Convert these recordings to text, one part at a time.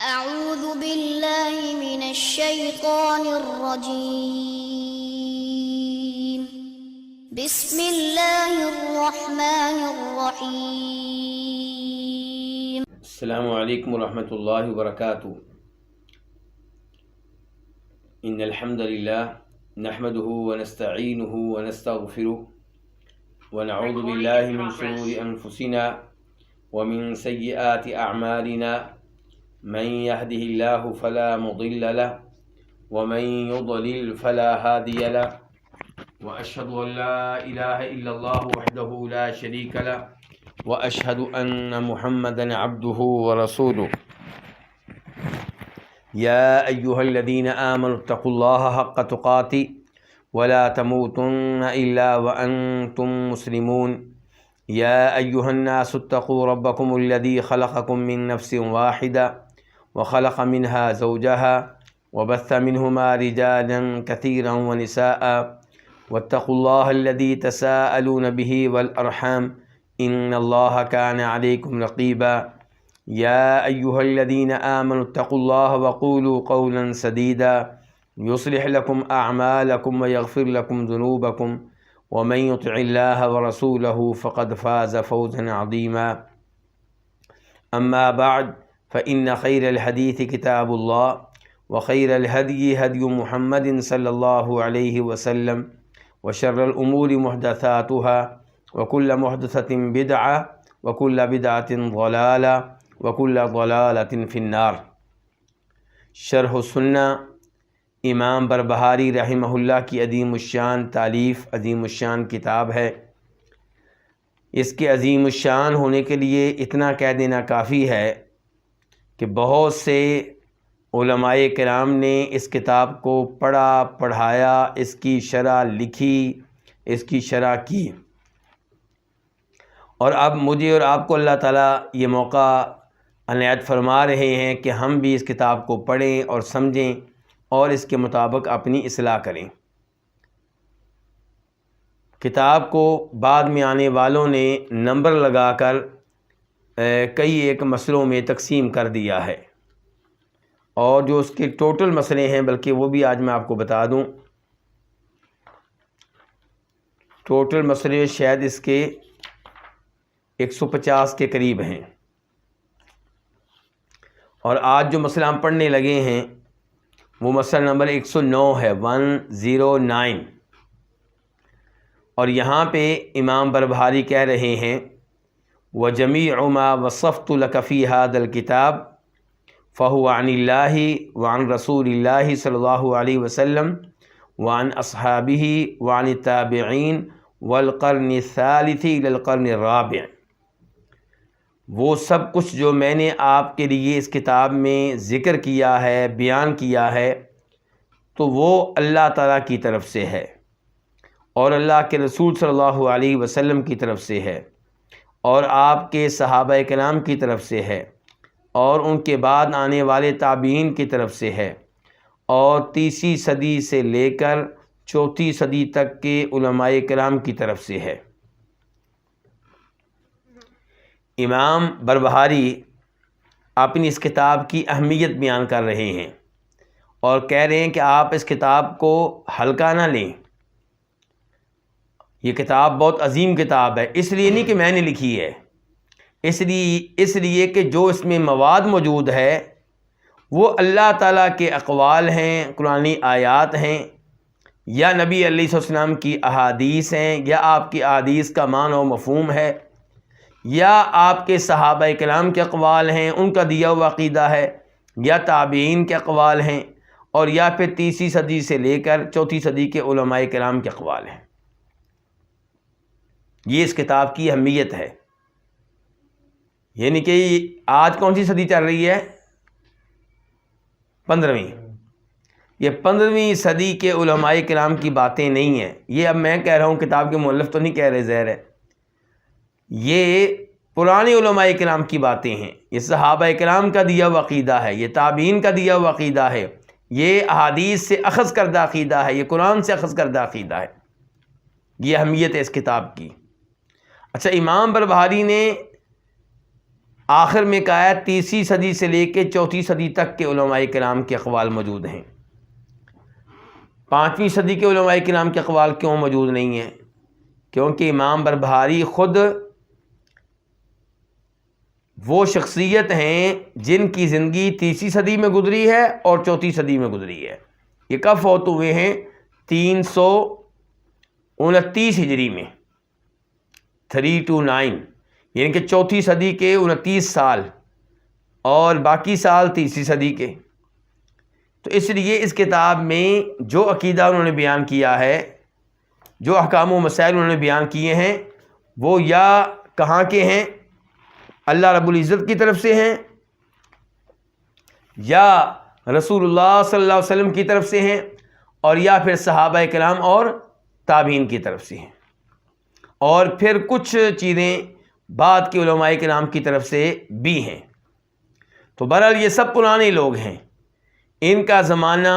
أعوذ بالله من الشيطان الرجيم بسم الله الرحمن الرحيم السلام علیکم ورحمۃ اللہ وبرکاتہ۔ ان الحمد للہ نحمده ونستعینه ونستغفره ونعوذ باللہ من شرور انفسنا ومن سیئات اعمالنا من يهده الله فلا مضل له ومن يضلل فلا هادي له واشهد ان لا اله الا الله وحده لا شريك له واشهد ان محمدا عبده ورسوله يا ايها الذين امنوا اتقوا الله حق تقاته ولا تموتن الا وانتم مسلمون يا ايها الناس اتقوا ربكم الذي خلقكم من نفس واحده وخلق منها زوجها وبث منهما رجالا كثيرا ونساء واتقوا الله الذي تساءلون به والأرحام إن الله كان عليكم رقيبا يا أيها الذين آمنوا اتقوا الله وقولوا قولا سديدا يصلح لكم أعمالكم ويغفر لكم ذنوبكم ومن يطع الله ورسوله فقد فاز فوزا عظيما أما بعد فإن خير الحديث كتاب الله وخير الهدي هدي محمد صلى الله عليه وسلم وشر الأمور محدثاتها وكل محدثة بدعة وكل بدعة ضلالة وكل ضلالة في النار۔ شرح السنہ امام بربہاری رحمہ اللہ کی عظیم الشان تالیف، عظیم الشان کتاب ہے۔ اس کے عظیم الشان ہونے کے لیے اتنا کہہ دینا کافی ہے کہ بہت سے علماء کرام نے اس کتاب کو پڑھا، پڑھایا، اس کی شرح لکھی، اس کی شرح کی، اور اب مجھے اور آپ کو اللہ تعالیٰ یہ موقع عنایت فرما رہے ہیں کہ ہم بھی اس کتاب کو پڑھیں اور سمجھیں اور اس کے مطابق اپنی اصلاح کریں۔ کتاب کو بعد میں آنے والوں نے نمبر لگا کر کئی ایک مسئلوں میں تقسیم کر دیا ہے، اور جو اس کے ٹوٹل مسئلے ہیں بلکہ وہ بھی آج میں آپ کو بتا دوں۔ ٹوٹل مسئلے شاید اس کے 150 کے قریب ہیں، اور آج جو مسئلہ ہم پڑھنے لگے ہیں وہ مسئلہ نمبر 109 ہے، 109۔ اور یہاں پہ امام بربہاری کہہ رہے ہیں وَجَمِيعُ مَا وَصَفْتُ لَكَ فِي هَذَا الْكِتَابِ فَهُوَ عَنِ اللَّهِ وَعَنْ رَسُولِ اللَّهِ صلی اللہ علیہ وسلم وعن اصحابہ وعن التابعین والقرن الثالث الى القرن الرابع۔ وہ سب کچھ جو میں نے آپ کے لیے اس کتاب میں ذکر کیا ہے، بیان کیا ہے، تو وہ اللہ تعالیٰ کی طرف سے ہے اور اللہ کے رسول صلی اللہ علیہ وسلم کی طرف سے ہے اور آپ کے صحابہ کرام کی طرف سے ہے اور ان کے بعد آنے والے تابعین کی طرف سے ہے اور 30ویں صدی سے لے کر 4تھی صدی تک کے علماء کرام کی طرف سے ہے۔ امام بربہاری اپنی اس کتاب کی اہمیت بیان کر رہے ہیں اور کہہ رہے ہیں کہ آپ اس کتاب کو ہلکا نہ لیں۔ یہ کتاب بہت عظیم کتاب ہے، اس لیے نہیں کہ میں نے لکھی ہے، اس لیے کہ جو اس میں مواد موجود ہے وہ اللہ تعالیٰ کے اقوال ہیں، قرآنی آیات ہیں، یا نبی علیہ السلام کی احادیث ہیں، یا آپ کی احادیث کا معنی و مفہوم ہے، یا آپ کے صحابہ کرام کے اقوال ہیں، ان کا دیا ہوا عقیدہ ہے، یا تابعین کے اقوال ہیں، اور یا پھر 30ویں صدی سے لے کر 4تھی صدی کے علماء کرام کے اقوال ہیں۔ یہ اس کتاب کی اہمیت ہے۔ یعنی کہ آج کون سی صدی چل رہی ہے؟ 15ویں۔ یہ 15ویں صدی کے علماء کرام کی باتیں نہیں ہیں، یہ اب میں کہہ رہا ہوں، کتاب کے مؤلف تو نہیں کہہ رہے، ظاہر ہے یہ پرانے علماء کرام کی باتیں ہیں، یہ صحابہ کرام کا دیا ہوا عقیدہ ہے، یہ تابعین کا دیا ہوا عقیدہ ہے، یہ احادیث سے اخذ کردہ عقیدہ ہے، یہ قرآن سے اخذ کردہ عقیدہ ہے۔ یہ اہمیت ہے اس کتاب کی۔ اچھا، امام بربہاری نے آخر میں کہا ہے 30ویں صدی سے لے کے 4 صدی تک کے علماء کرام کے اقوال موجود ہیں۔ 5ویں صدی کے علماء کرام کے اقوال کیوں موجود نہیں ہیں؟ کیونکہ امام بربہاری خود وہ شخصیت ہیں جن کی زندگی 30ویں صدی میں گزری ہے اور 4 صدی میں گزری ہے۔ یہ کب فوت ہوئے ہیں؟ 329 ہجری میں، 329، یعنی کہ 4 صدی کے 29 سال اور باقی سال 30ویں صدی کے۔ تو اس لیے اس کتاب میں جو عقیدہ انہوں نے بیان کیا ہے، جو احکام و مسائل انہوں نے بیان کیے ہیں، وہ یا کہاں کے ہیں؟ اللہ رب العزت کی طرف سے ہیں، یا رسول اللہ صلی اللہ علیہ وسلم کی طرف سے ہیں، اور یا پھر صحابہ کرام اور تابعین کی طرف سے ہیں، اور پھر کچھ چیزیں بعد کے علماء کرام کی طرف سے بھی ہیں۔ تو بہرحال یہ سب پرانے لوگ ہیں، ان کا زمانہ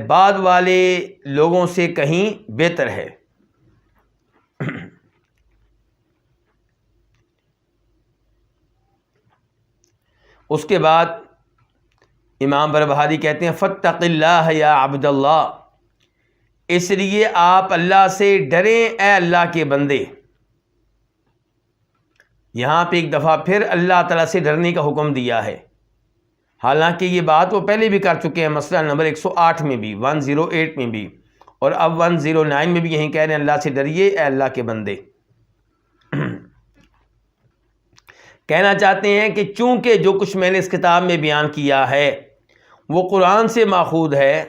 بعد والے لوگوں سے کہیں بہتر ہے۔ اس کے بعد امام بربہاری کہتے ہیں فاتق اللہ یا عبد اللہ، اس لیے آپ اللہ سے ڈریں اے اللہ کے بندے۔ یہاں پہ ایک دفعہ پھر اللہ تعالیٰ سے ڈرنے کا حکم دیا ہے، حالانکہ یہ بات وہ پہلے بھی کر چکے ہیں، مسئلہ نمبر 108 میں بھی، 108 میں بھی، اور اب 109 میں بھی یہیں کہہ رہے ہیں اللہ سے ڈریے اے اللہ کے بندے۔ کہنا چاہتے ہیں کہ چونکہ جو کچھ میں نے اس کتاب میں بیان کیا ہے وہ قرآن سے ماخوذ ہے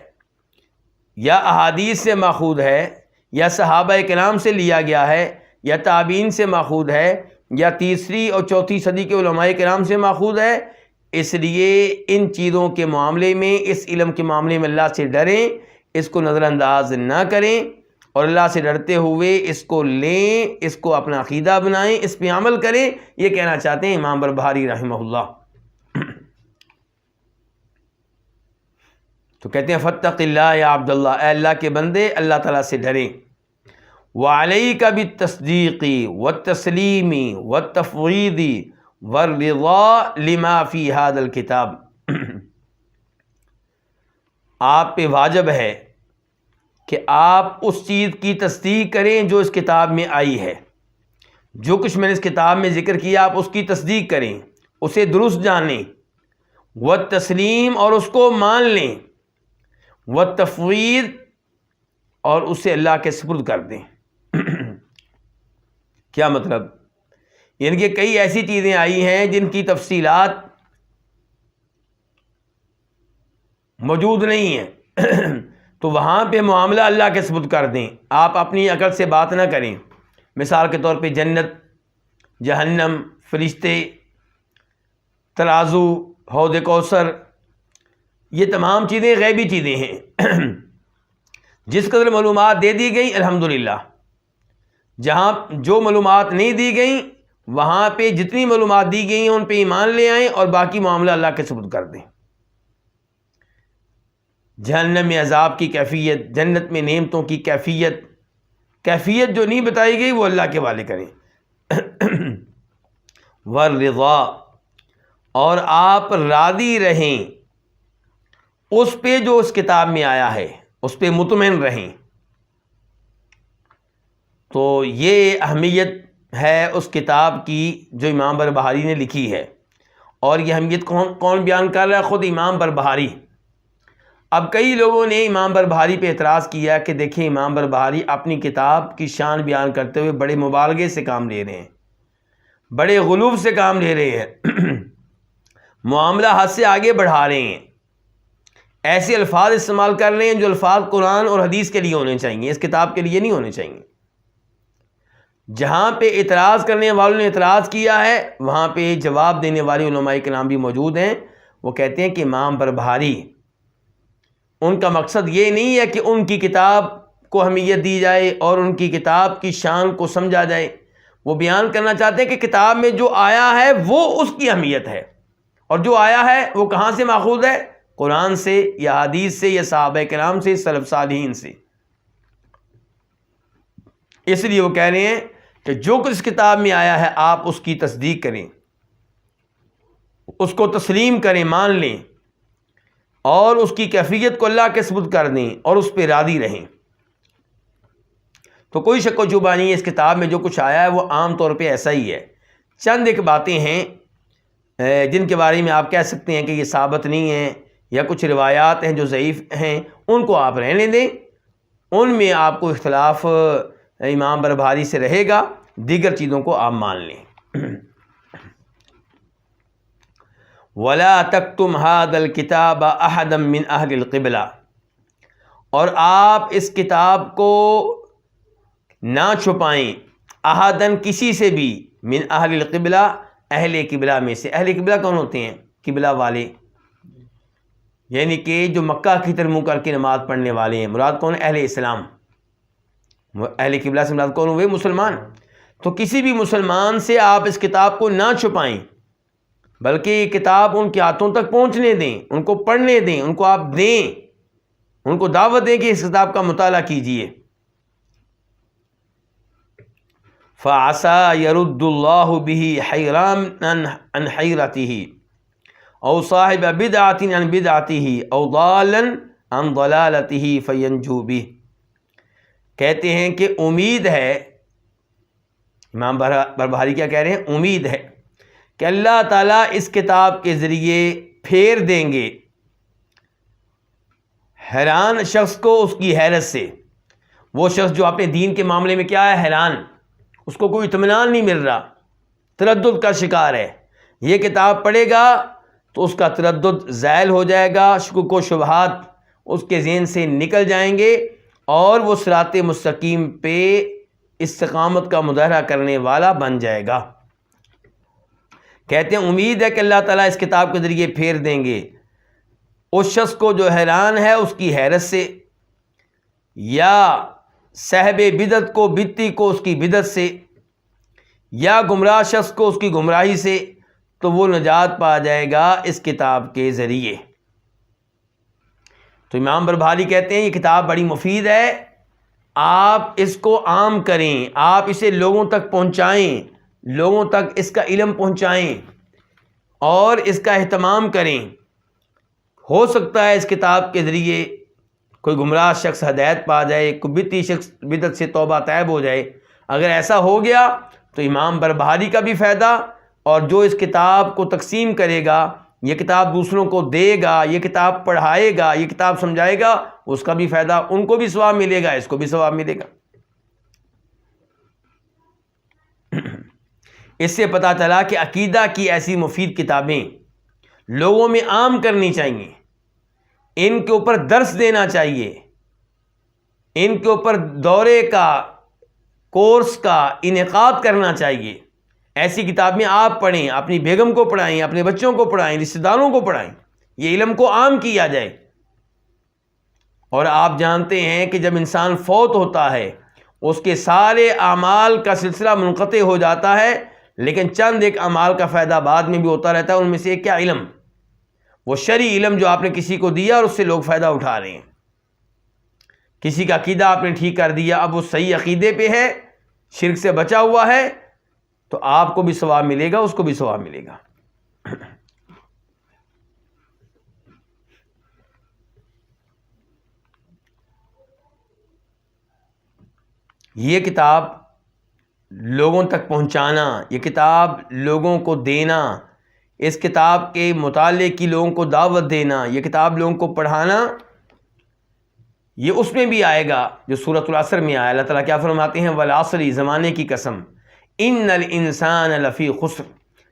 یا احادیث سے ماخوذ ہے یا صحابہ کرام سے لیا گیا ہے یا تابعین سے ماخوذ ہے یا 3 اور 4 صدی کے علماء کرام سے ماخوذ ہے، اس لیے ان چیزوں کے معاملے میں، اس علم کے معاملے میں اللہ سے ڈریں، اس کو نظر انداز نہ کریں، اور اللہ سے ڈرتے ہوئے اس کو لیں، اس کو اپنا عقیدہ بنائیں، اس پہ عمل کریں۔ یہ کہنا چاہتے ہیں امام بربہاری رحمہ اللہ۔ تو کہتے ہیں فاتق اللہ یا عبد اللہ، اے اللہ کے بندے اللہ تعالیٰ سے ڈریں۔ وعلیک بالتصدیق والتسلیم والتفویض والرضا لما فی ھذا الکتاب، آپ پہ واجب ہے کہ آپ اس چیز کی تصدیق کریں جو اس کتاب میں آئی ہے۔ جو کچھ میں نے اس کتاب میں ذکر کیا آپ اس کی تصدیق کریں، اسے درست جانیں، والتسلیم اور اس کو مان لیں، والتفویض اور اسے اللہ کے سپرد کر دیں۔ کیا مطلب؟ یعنی کہ کئی ایسی چیزیں آئی ہیں جن کی تفصیلات موجود نہیں ہیں، تو وہاں پہ معاملہ اللہ کے سپرد کر دیں، آپ اپنی عقل سے بات نہ کریں۔ مثال کے طور پہ جنت، جہنم، فرشتے، ترازو، حوض کوثر، یہ تمام چیزیں غیبی چیزیں ہیں۔ جس قدر معلومات دے دی گئیں الحمدللہ، جہاں جو معلومات نہیں دی گئیں وہاں پہ جتنی معلومات دی گئی ہیں ان پہ ایمان لے آئیں اور باقی معاملہ اللہ کے سپرد کر دیں۔ جہنم میں عذاب کی کیفیت، جنت میں نعمتوں کی کیفیت جو نہیں بتائی گئی وہ اللہ کے حوالے کریں۔ والرضا، اور آپ راضی رہیں اس پہ جو اس کتاب میں آیا ہے، اس پہ مطمئن رہیں۔ تو یہ اہمیت ہے اس کتاب کی جو امام بربہاری نے لکھی ہے، اور یہ اہمیت کون بیان کر رہا ہے؟ خود امام بربہاری۔ اب کئی لوگوں نے امام بربہاری پہ اعتراض کیا کہ دیکھیں امام بربہاری اپنی کتاب کی شان بیان کرتے ہوئے بڑے مبالغے سے کام لے رہے ہیں، بڑے غلو سے کام لے رہے ہیں، معاملہ حد سے آگے بڑھا رہے ہیں، ایسے الفاظ استعمال کر رہے ہیں جو الفاظ قرآن اور حدیث کے لیے ہونے چاہیے، اس کتاب کے لیے نہیں ہونے چاہیے۔ جہاں پہ اعتراض کرنے والوں نے اعتراض کیا ہے وہاں پہ جواب دینے والے علماء کرام بھی موجود ہیں۔ وہ کہتے ہیں کہ امام بربہاری، ان کا مقصد یہ نہیں ہے کہ ان کی کتاب کو اہمیت دی جائے اور ان کی کتاب کی شان کو سمجھا جائے، وہ بیان کرنا چاہتے ہیں کہ کتاب میں جو آیا ہے وہ اس کی اہمیت ہے، اور جو آیا ہے وہ کہاں سے ماخوذ ہے؟ قرآن سے یا حدیث سے یا صحابہ کرام سے، سلف صالحین سے۔ اس لیے وہ کہہ رہے ہیں کہ جو کچھ اس کتاب میں آیا ہے آپ اس کی تصدیق کریں، اس کو تسلیم کریں، مان لیں، اور اس کی کیفیت کو اللہ کے سپرد کر دیں اور اس پہ راضی رہیں۔ تو کوئی شک و شبہ نہیں ہے اس کتاب میں جو کچھ آیا ہے وہ عام طور پہ ایسا ہی ہے۔ چند ایک باتیں ہیں جن کے بارے میں آپ کہہ سکتے ہیں کہ یہ ثابت نہیں ہیں، یا کچھ روایات ہیں جو ضعیف ہیں، ان کو آپ رہنے دیں، ان میں آپ کو اختلاف امام بربہاری سے رہے گا، دیگر چیزوں کو آپ مان لیں۔ وَلَا تَكْتُمْ هَذَا الْكِتَابَ أَحَدًا مِّنْ أَهْلِ الْقِبْلَةِ، اور آپ اس کتاب کو نہ چھپائیں، احدن کسی سے بھی، من اہل القبلہ اہل قبلہ میں سے۔ اہل قبلہ کون ہوتے ہیں؟ قبلہ والے، یعنی کہ جو مکہ کی طرف منہ کر کے نماز پڑھنے والے ہیں۔ مراد کون ہے؟ اہل اسلام۔ اہل قبلہ سے مراد کون ہوئے؟ مسلمان۔ تو کسی بھی مسلمان سے آپ اس کتاب کو نہ چھپائیں، بلکہ یہ کتاب ان کے ہاتھوں تک پہنچنے دیں، ان کو پڑھنے دیں، ان کو آپ دیں، ان کو دعوت دیں کہ اس کتاب کا مطالعہ کیجیے۔ فَعَسَىٰ يَرُدُّ اللَّهُ بِهِ حَيْرًا عَنْ حَيْرَتِهِ أَوْ صَاحِبَ بِدْعَةٍ عَنْ بِدْعَتِهِ أَوْ ضَالًّا عَنْ ضَلَالَتِهِ فَيَنْجُو بِهِ۔ کہتے ہیں کہ امید ہے، امام بربہاری کیا کہہ رہے ہیں؟ امید ہے کہ اللہ تعالیٰ اس کتاب کے ذریعے پھیر دیں گے حیران شخص کو اس کی حیرت سے۔ وہ شخص جو اپنے دین کے معاملے میں کیا ہے؟ حیران، اس کو کوئی اطمینان نہیں مل رہا، تردد کا شکار ہے، یہ کتاب پڑھے گا تو اس کا تردد زائل ہو جائے گا، شکوک و شبہات اس کے ذہن سے نکل جائیں گے، اور وہ صراط مستقیم پہ استقامت کا مظاہرہ کرنے والا بن جائے گا۔ کہتے ہیں امید ہے کہ اللہ تعالیٰ اس کتاب کے ذریعے پھیر دیں گے اس شخص کو جو حیران ہے اس کی حیرت سے، یا صاحب بدعت کو، بدعتی کو اس کی بدعت سے، یا گمراہ شخص کو اس کی گمراہی سے، تو وہ نجات پا جائے گا اس کتاب کے ذریعے۔ تو امام بربہاری کہتے ہیں یہ کتاب بڑی مفید ہے، آپ اس کو عام کریں، آپ اسے لوگوں تک پہنچائیں، لوگوں تک اس کا علم پہنچائیں اور اس کا اہتمام کریں۔ ہو سکتا ہے اس کتاب کے ذریعے کوئی گمراہ شخص ہدایت پا جائے، کوئی بدعتی شخص بدعت سے توبہ طیب ہو جائے۔ اگر ایسا ہو گیا تو امام بربہاری کا بھی فائدہ، اور جو اس کتاب کو تقسیم کرے گا، یہ کتاب دوسروں کو دے گا، یہ کتاب پڑھائے گا، یہ کتاب سمجھائے گا، اس کا بھی فائدہ، ان کو بھی ثواب ملے گا، اس کو بھی ثواب ملے گا۔ اس سے پتہ چلا کہ عقیدہ کی ایسی مفید کتابیں لوگوں میں عام کرنی چاہیے، ان کے اوپر درس دینا چاہیے، ان کے اوپر دورے کا، کورس کا انعقاد کرنا چاہیے۔ ایسی کتابیں آپ پڑھیں، اپنی بیگم کو پڑھائیں، اپنے بچوں کو پڑھائیں، رشتہ داروں کو پڑھائیں، یہ علم کو عام کیا جائے۔ اور آپ جانتے ہیں کہ جب انسان فوت ہوتا ہے اس کے سارے اعمال کا سلسلہ منقطع ہو جاتا ہے، لیکن چند ایک اعمال کا فائدہ بعد میں بھی ہوتا رہتا ہے۔ ان میں سے کیا؟ علم، وہ شرعی علم جو آپ نے کسی کو دیا اور اس سے لوگ فائدہ اٹھا رہے ہیں۔ کسی کا عقیدہ آپ نے ٹھیک کر دیا، اب وہ صحیح عقیدے پہ ہے، شرک سے بچا ہوا ہے، تو آپ کو بھی ثواب ملے گا، اس کو بھی ثواب ملے گا۔ یہ کتاب لوگوں تک پہنچانا، یہ کتاب لوگوں کو دینا، اس کتاب کے مطالعے کی لوگوں کو دعوت دینا، یہ کتاب لوگوں کو پڑھانا، یہ اس میں بھی آئے گا جو سورۃ العصر میں آیا۔ اللہ تعالیٰ کیا فرماتے ہیں؟ والعصر، زمانے کی قسم، ان الانسان لفی خسر،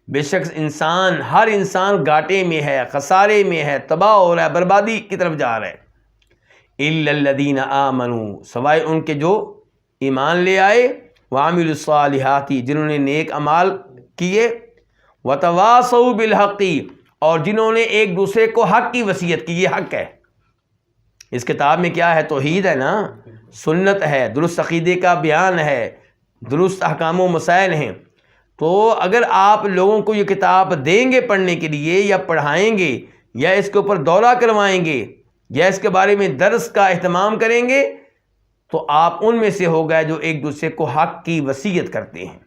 بے شک انسان، ہر انسان گھاٹے میں ہے، خسارے میں ہے، تباہ ہو رہا ہے، بربادی کی طرف جا رہا ہے۔ الا الذین آمنوا، سوائے ان کے جو ایمان لے آئے، وعملوا الصالحات، جنہوں نے نیک اعمال کیے، وتواصوا بالحق، اور جنہوں نے ایک دوسرے کو حق کی وصیت کی۔ یہ حق ہے، اس کتاب میں کیا ہے؟ توحید ہے نا، سنت ہے، درست عقیدے کا بیان ہے، درست احکام و مسائل ہیں۔ تو اگر آپ لوگوں کو یہ کتاب دیں گے پڑھنے کے لیے، یا پڑھائیں گے، یا اس کے اوپر دورہ کروائیں گے، یا اس کے بارے میں درس کا اہتمام کریں گے، تو آپ ان میں سے ہو گئے جو ایک دوسرے کو حق کی وصیت کرتے ہیں۔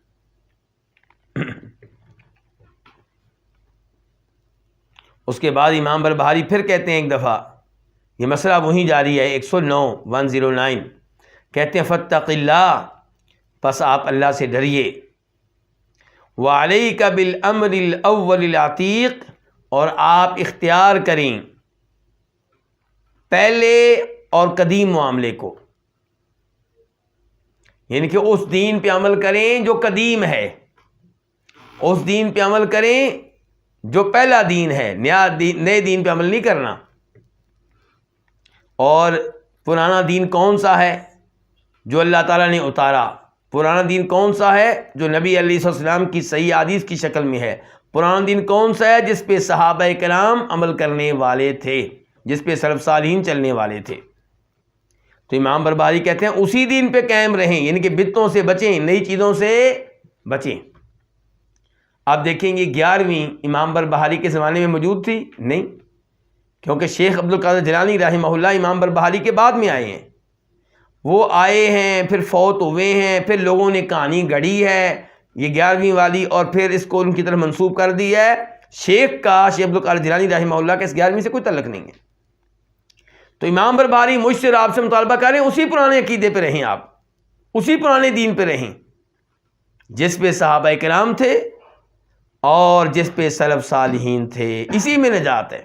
اس کے بعد امام بربہاری پھر کہتے ہیں ایک دفعہ، یہ مسئلہ وہیں جاری ہے 109 کہتے ہیں فاتق اللہ، پس آپ اللہ سے ڈریے، وعلیک بالامر الاول العتیق، اور آپ اختیار کریں پہلے اور قدیم معاملے کو، یعنی کہ اس دین پہ عمل کریں جو قدیم ہے، اس دین پہ عمل کریں جو پہلا دین ہے، نئے دین پہ عمل نہیں کرنا۔ اور پرانا دین کون سا ہے؟ جو اللہ تعالیٰ نے اتارا۔ پرانا دین کون سا ہے؟ جو نبی علیہ السلام کی صحیح حدیث کی شکل میں ہے۔ پرانا دین کون سا ہے؟ جس پہ صحابہ کرام عمل کرنے والے تھے، جس پہ سلف صالحین چلنے والے تھے۔ تو امام بربہاری کہتے ہیں اسی دین پہ قائم رہیں، یعنی کہ بدعتوں سے بچیں، نئی چیزوں سے بچیں۔ آپ دیکھیں گے 11ویں امام بربہاری کے زمانے میں موجود تھی؟ نہیں، کیونکہ شیخ عبد القادر جیلانی رحمہ اللہ امام بربہاری کے بعد میں آئے ہیں۔ وہ آئے ہیں، پھر فوت ہوئے ہیں، پھر لوگوں نے کہانی گڑھی ہے یہ 11ویں والی، اور پھر اس کو ان کی طرف منسوب کر دی ہے۔ شیخ عبد القادر جیلانی رحمہ اللہ کا اس 11ویں سے کوئی تعلق نہیں ہے۔ تو امام بربہاری مجھ سے اور آپ سے مطالبہ کریں اسی پرانے عقیدے پہ رہیں، آپ اسی پرانے دین پہ رہیں جس پہ صحابہ کرام تھے اور جس پہ سلف صالحین تھے، اسی میں نجات ہے۔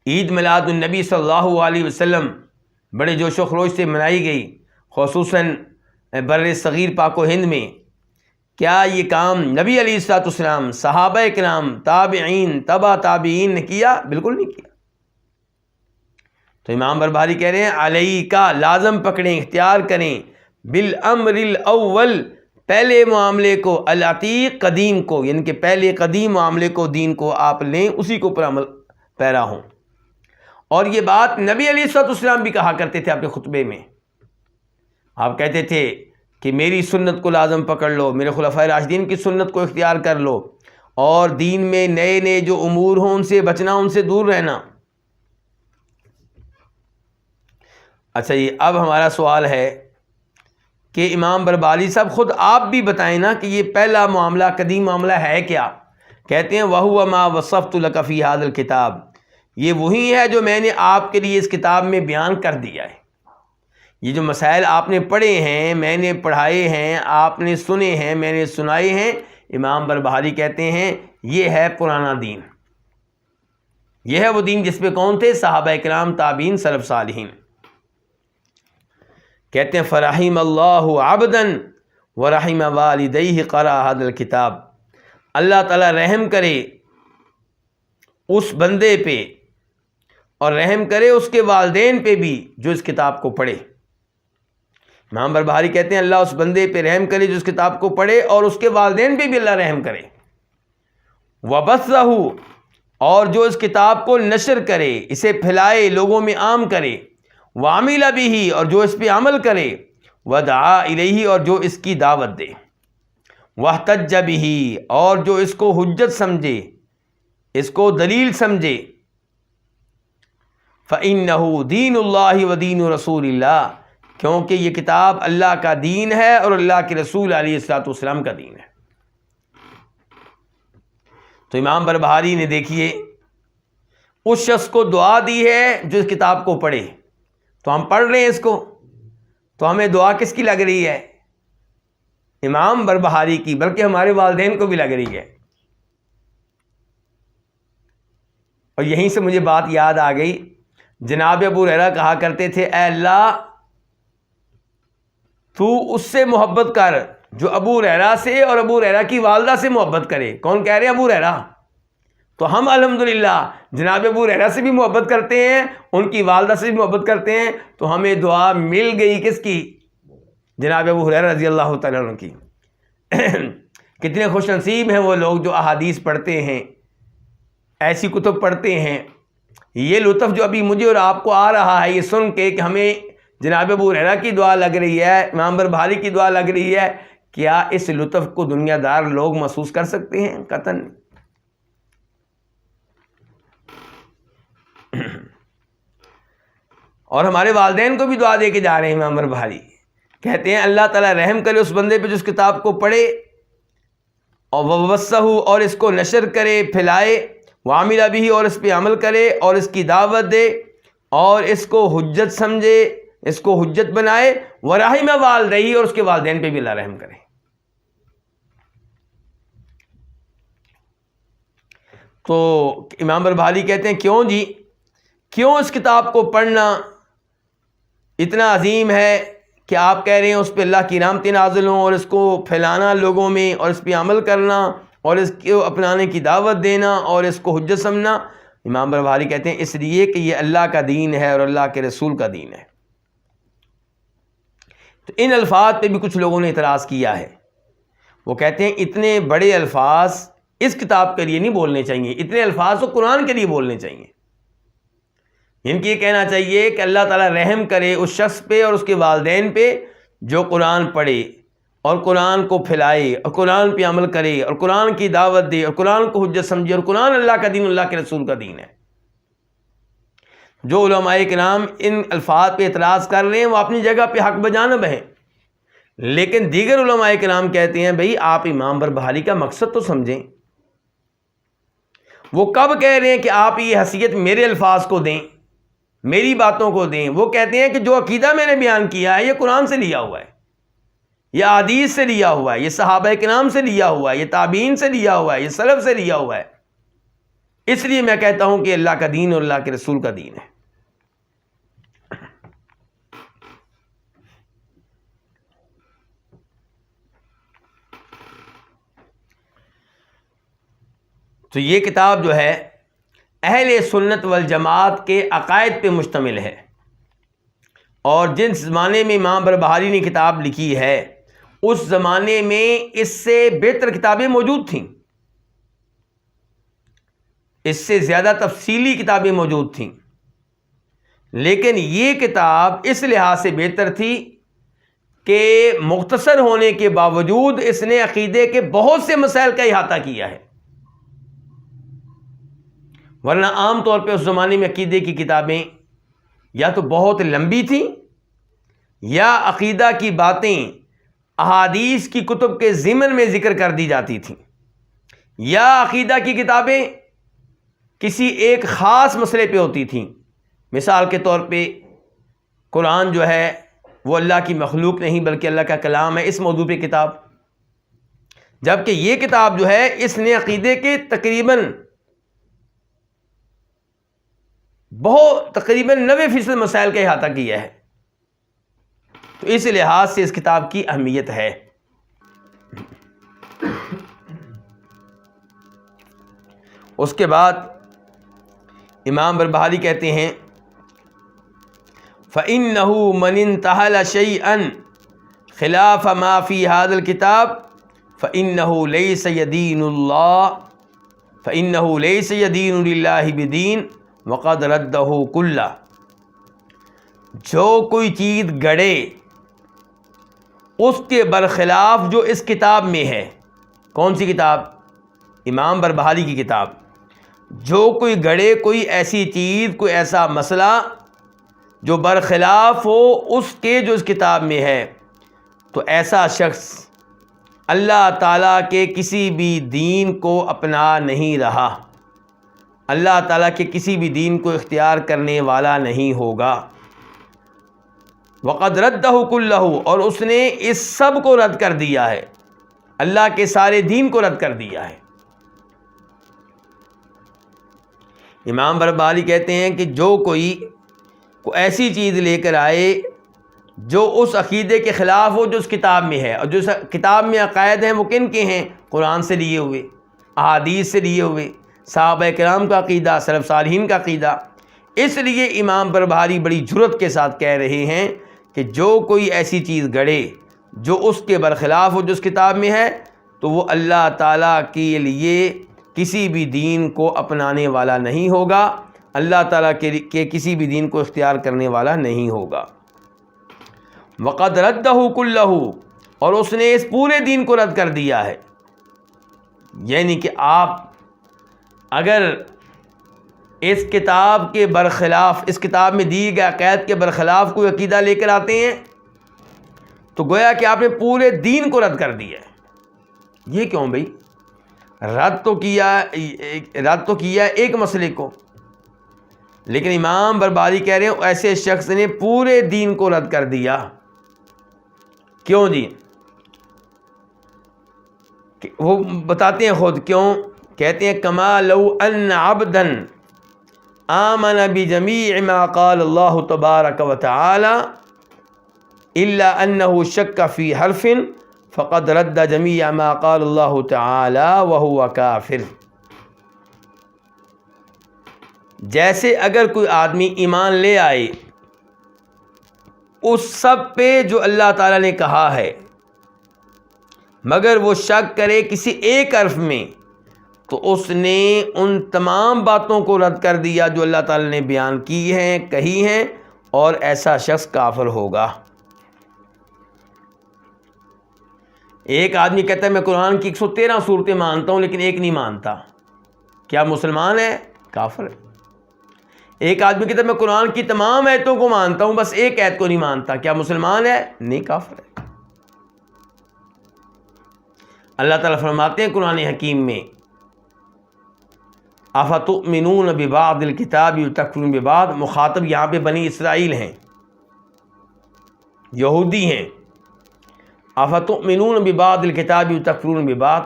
عید میلاد النبی صلی اللہ علیہ وسلم بڑے جوش و خروش سے منائی گئی، خصوصاً بر صغیر پاک و ہند میں۔ کیا یہ کام نبی علیہ السلام، صحابہ کرام، تابعین، تبع تابعین نے کیا؟ بالکل نہیں کیا۔ تو امام بربہاری کہہ رہے ہیں علیکا، لازم پکڑیں، اختیار کریں، بالامر الاول، پہلے معاملے کو، العتیق، قدیم کو، یعنی کہ پہلے قدیم معاملے کو، دین کو آپ لیں، اسی کو پر عمل پیرا ہوں۔ اور یہ بات نبی علیہ السلام بھی کہا کرتے تھے اپنے خطبے میں۔ آپ کہتے تھے کہ میری سنت کو لازم پکڑ لو، میرے خلفائے راشدین کی سنت کو اختیار کر لو، اور دین میں نئے نئے جو امور ہوں ان سے بچنا، ان سے دور رہنا۔ اچھا جی، اب ہمارا سوال ہے کہ امام بربہاری صاحب خود آپ بھی بتائیں نا کہ یہ پہلا معاملہ، قدیم معاملہ ہے کیا؟ کہتے ہیں وَهُوَ مَا وَصَفْتُ لَكَ فِي هَذَا الْكِتَابِ، یہ وہی ہے جو میں نے آپ کے لیے اس کتاب میں بیان کر دیا ہے۔ یہ جو مسائل آپ نے پڑھے ہیں، میں نے پڑھائے ہیں، آپ نے سنے ہیں، میں نے سنائے ہیں، امام بربہاری کہتے ہیں یہ ہے پرانا دین، یہ ہے وہ دین جس پہ کون تھے؟ صحابہ کرام، تابعین، سلف صالحین۔ کہتے ہیں فرحم اللہ عبدا ورحم والدیہ قرأ ھذا الکتاب، اللہ تعالیٰ رحم کرے اس بندے پہ اور رحم کرے اس کے والدین پہ بھی جو اس کتاب کو پڑھے۔ امام بربہاری کہتے ہیں اللہ اس بندے پہ رحم کرے جو اس کتاب کو پڑھے، اور اس کے والدین پہ بھی اللہ رحم کرے۔ وبثہ، اور جو اس کتاب کو نشر کرے، اسے پھیلائے، لوگوں میں عام کرے۔ وعمل بہ، اور جو اس پہ عمل کرے۔ ودعا الیہ، اور جو اس کی دعوت دے۔ واحتج بہ، اور جو اس کو حجت سمجھے، اس کو دلیل سمجھے۔ فإنہ دین اللہ و دین رسول اللہ، کیونکہ یہ کتاب اللہ کا دین ہے اور اللہ کے رسول علیہ السلام کا دین ہے۔ تو امام بربہاری نے دیکھیے اس شخص کو دعا دی ہے جو اس کتاب کو پڑھے، تو ہم پڑھ رہے ہیں اس کو، تو ہمیں دعا کس کی لگ رہی ہے؟ امام بربہاری کی، بلکہ ہمارے والدین کو بھی لگ رہی ہے۔ اور یہیں سے مجھے بات یاد آ گئی، جناب ابو ہریرہ کہا کرتے تھے اے اللہ تو اس سے محبت کر جو ابو ہریرہ سے اور ابو ہریرہ کی والدہ سے محبت کرے۔ کون کہہ رہے ہیں؟ ابو ہریرہ۔ تو ہم الحمدللہ جناب ابو ہریرہ سے بھی محبت کرتے ہیں، ان کی والدہ سے بھی محبت کرتے ہیں، تو ہمیں دعا مل گئی کس کی؟ جناب ابو ہریرہ رضی اللہ تعالیٰ عنہ کی۔ کتنے خوش نصیب ہیں وہ لوگ جو احادیث پڑھتے ہیں، ایسی کتب پڑھتے ہیں۔ یہ لطف جو ابھی مجھے اور آپ کو آ رہا ہے یہ سن کے کہ ہمیں جناب ابو ہریرہ کی دعا لگ رہی ہے، امام بربہاری کی دعا لگ رہی ہے، کیا اس لطف کو دنیا دار لوگ محسوس کر سکتے ہیں؟ قطعاً۔ اور ہمارے والدین کو بھی دعا دے کے جا رہے ہیں امام بربہاری، کہتے ہیں اللہ تعالیٰ رحم کرے اس بندے پہ جو اس کتاب کو پڑھے اور ووسہ اور اس کو نشر کرے پھیلائے، وعمل بھی اور اس پہ عمل کرے اور اس کی دعوت دے اور اس کو حجت سمجھے، اس کو حجت بنائے، ورحم والدیہ اور اس کے والدین پہ بھی اللہ رحم کرے۔ تو امام بربہاری کہتے ہیں کیوں جی، کیوں اس کتاب کو پڑھنا اتنا عظیم ہے کہ آپ کہہ رہے ہیں اس پہ اللہ کی رحمتیں نازل ہوں، اور اس کو پھیلانا لوگوں میں اور اس پہ عمل کرنا اور اس کو اپنانے کی دعوت دینا اور اس کو حجت سمجھنا۔ امام بربہاری کہتے ہیں اس لیے کہ یہ اللہ کا دین ہے اور اللہ کے رسول کا دین ہے۔ تو ان الفاظ پہ بھی کچھ لوگوں نے اعتراض کیا ہے، وہ کہتے ہیں اتنے بڑے الفاظ اس کتاب کے لیے نہیں بولنے چاہیے، اتنے الفاظ تو قرآن کے لیے بولنے چاہیے۔ ان کی یہ کہنا چاہیے کہ اللہ تعالیٰ رحم کرے اس شخص پہ اور اس کے والدین پہ جو قرآن پڑھے اور قرآن کو پھیلائے اور قرآن پہ عمل کرے اور قرآن کی دعوت دے اور قرآن کو حجت سمجھے، اور قرآن اللہ کا دین، اللہ کے رسول کا دین ہے۔ جو علماء کرام ان الفاظ پہ اعتراض کر رہے ہیں وہ اپنی جگہ پہ حق بجانب ہیں، لیکن دیگر علماء کرام کہتے ہیں بھئی آپ امام بربہاری کا مقصد تو سمجھیں۔ وہ کب کہہ رہے ہیں کہ آپ یہ حیثیت میرے الفاظ کو دیں، میری باتوں کو دیں؟ وہ کہتے ہیں کہ جو عقیدہ میں نے بیان کیا ہے یہ قرآن سے لیا ہوا ہے، یہ احادیث سے لیا ہوا ہے، یہ صحابہ کرام سے لیا ہوا ہے، یہ تابعین سے لیا ہوا ہے، یہ سلف سے لیا ہوا ہے، اس لیے میں کہتا ہوں کہ اللہ کا دین اور اللہ کے رسول کا دین ہے۔ تو یہ کتاب جو ہے اہل سنت والجماعت کے عقائد پہ مشتمل ہے، اور جس زمانے میں امام بربہاری نے کتاب لکھی ہے اس زمانے میں اس سے بہتر کتابیں موجود تھیں، اس سے زیادہ تفصیلی کتابیں موجود تھیں، لیکن یہ کتاب اس لحاظ سے بہتر تھی کہ مختصر ہونے کے باوجود اس نے عقیدے کے بہت سے مسائل کا احاطہ کیا ہے، ورنہ عام طور پہ اس زمانے میں عقیدے کی کتابیں یا تو بہت لمبی تھیں یا عقیدہ کی باتیں احادیث کی کتب کے ضمن میں ذکر کر دی جاتی تھیں، یا عقیدہ کی کتابیں کسی ایک خاص مسئلے پہ ہوتی تھیں۔ مثال کے طور پہ قرآن جو ہے وہ اللہ کی مخلوق نہیں بلکہ اللہ کا کلام ہے، اس موضوع پہ کتاب، جبکہ یہ کتاب جو ہے اس نے عقیدے کے تقریباً 90% مسائل کا احاطہ کیا ہے۔ تو اس لحاظ سے اس کتاب کی اہمیت ہے۔ اس کے بعد امام بربہاری کہتے ہیں فَإِنَّهُ مَنِ انْتَحَلَ شَيْئًا خِلَافَ مَا فِي هَذَا الْكِتَابِ فَإِنَّهُ لَيْسَ يَدِينُ اللَّهِ فَإِنَّهُ لَيْسَ يَدِينُ لِلَّهِ بِدِينٍ وَقَدْ رَدَّهُ كُلَّهُ۔ جو کوئی چیز گڑے اس کے برخلاف جو اس کتاب میں ہے، کون سی کتاب؟ امام بربہاری کی کتاب۔ جو کوئی گڑے کوئی ایسی چیز، کوئی ایسا مسئلہ جو برخلاف ہو اس کے جو اس کتاب میں ہے، تو ایسا شخص اللہ تعالیٰ کے کسی بھی دین کو اپنا نہیں رہا، اللہ تعالیٰ کے کسی بھی دین کو اختیار کرنے والا نہیں ہوگا۔ وَقَدْ رَدَّهُ كُلَّهُ، اور اس نے اس سب کو رد کر دیا ہے، اللہ کے سارے دین کو رد کر دیا ہے۔ امام بربہاری کہتے ہیں کہ جو کوئی ایسی چیز لے کر آئے جو اس عقیدے کے خلاف ہو جو اس کتاب میں ہے، اور جو اس کتاب میں عقائد ہیں وہ کن کے ہیں؟ قرآن سے لیے ہوئے، احادیث سے لیے ہوئے، صحابہ کرام کا عقیدہ، سلف صالحین کا عقیدہ۔ اس لیے امام بربہاری بڑی جرأت کے ساتھ کہہ رہے ہیں کہ جو کوئی ایسی چیز گڑے جو اس کے برخلاف ہو جو اس کتاب میں ہے، تو وہ اللہ تعالیٰ کے لیے کسی بھی دین کو اپنانے والا نہیں ہوگا، اللہ تعالیٰ کے کسی بھی دین کو اختیار کرنے والا نہیں ہوگا۔ وَقَدْ رَدَّهُ كُلَّهُ، اور اس نے اس پورے دین کو رد کر دیا ہے۔ یعنی کہ آپ اگر اس کتاب کے برخلاف، اس کتاب میں دی گئے عقائد کے برخلاف کوئی عقیدہ لے کر آتے ہیں تو گویا کہ آپ نے پورے دین کو رد کر دیا ہے۔ یہ کیوں بھائی؟ رد تو کیا ایک مسئلے کو، لیکن امام برباری کہہ رہے ہیں ایسے شخص نے پورے دین کو رد کر دیا۔ کیوں جی؟ وہ بتاتے ہیں خود کیوں، کہتے ہیں کما لو ان عبدا آمن بجمیع ما قال اللہ تبارک و تعالی الا انه شک فی حرف فقد رد جمیع ما قال اللہ تعالی وهو کافر۔ جیسے اگر کوئی آدمی ایمان لے آئے اس سب پہ جو اللہ تعالیٰ نے کہا ہے، مگر وہ شک کرے کسی ایک حرف میں، تو اس نے ان تمام باتوں کو رد کر دیا جو اللہ تعالیٰ نے بیان کی ہیں، کہی ہیں، اور ایسا شخص کافر ہوگا۔ ایک آدمی کہتا ہے میں قرآن کی 113 صورتیں مانتا ہوں لیکن ایک نہیں مانتا، کیا مسلمان ہے؟ کافر ہے۔ ایک آدمی کہتا ہے میں قرآن کی تمام آیتوں کو مانتا ہوں بس ایک آیت کو نہیں مانتا، کیا مسلمان ہے؟ نہیں، کافر ہے۔ اللہ تعالیٰ فرماتے ہیں قرآن حکیم میں افتؤمنون ببعض الکتاب وتکفرون ببعض، مخاطب یہاں پہ بنی اسرائیل ہیں، یہودی ہیں۔ افتؤمنون ببعض الکتاب وتکفرون ببعض،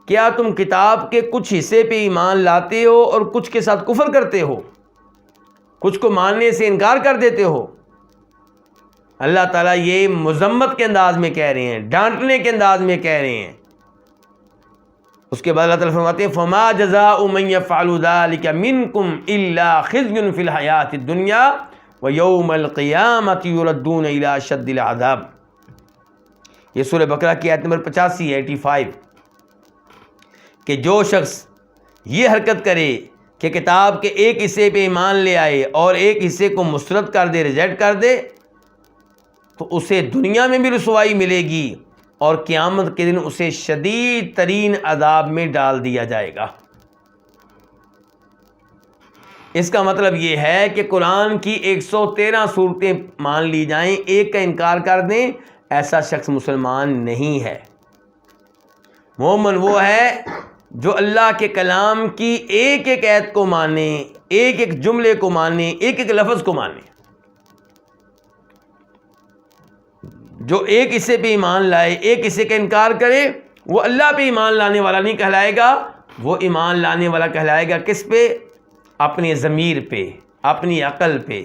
کیا تم کتاب کے کچھ حصے پہ ایمان لاتے ہو اور کچھ کے ساتھ کفر کرتے ہو، کچھ کو ماننے سے انکار کر دیتے ہو؟ اللہ تعالیٰ یہ مذمت کے انداز میں کہہ رہے ہیں، ڈانٹنے کے انداز میں کہہ رہے ہیں۔ اس کے بعد اللہ تعالیٰ فرماتے ہیں فما جزاء من يفعل ذلك منكم الا خزي في الحیاۃ الدنیا ویوم القیامۃ یردون الی اشد العذاب۔ یہ سورہ بقرہ کی آیت نمبر 85 کہ جو شخص یہ حرکت کرے کہ کتاب کے ایک حصے پہ ایمان لے آئے اور ایک حصے کو مسترد کر دے، ریجیکٹ کر دے، تو اسے دنیا میں بھی رسوائی ملے گی اور قیامت کے دن اسے شدید ترین عذاب میں ڈال دیا جائے گا۔ اس کا مطلب یہ ہے کہ قرآن کی 113 صورتیں مان لی جائیں، ایک کا انکار کر دیں، ایسا شخص مسلمان نہیں ہے۔ مومن وہ ہے جو اللہ کے کلام کی ایک ایک آیت کو مانے، ایک ایک جملے کو مانے، ایک ایک لفظ کو مانے۔ جو ایک حصے پہ ایمان لائے، ایک حصے کا انکار کرے، وہ اللہ پہ ایمان لانے والا نہیں کہلائے گا، وہ ایمان لانے والا کہلائے گا کس پہ؟ اپنی ضمیر پہ، اپنی عقل پہ،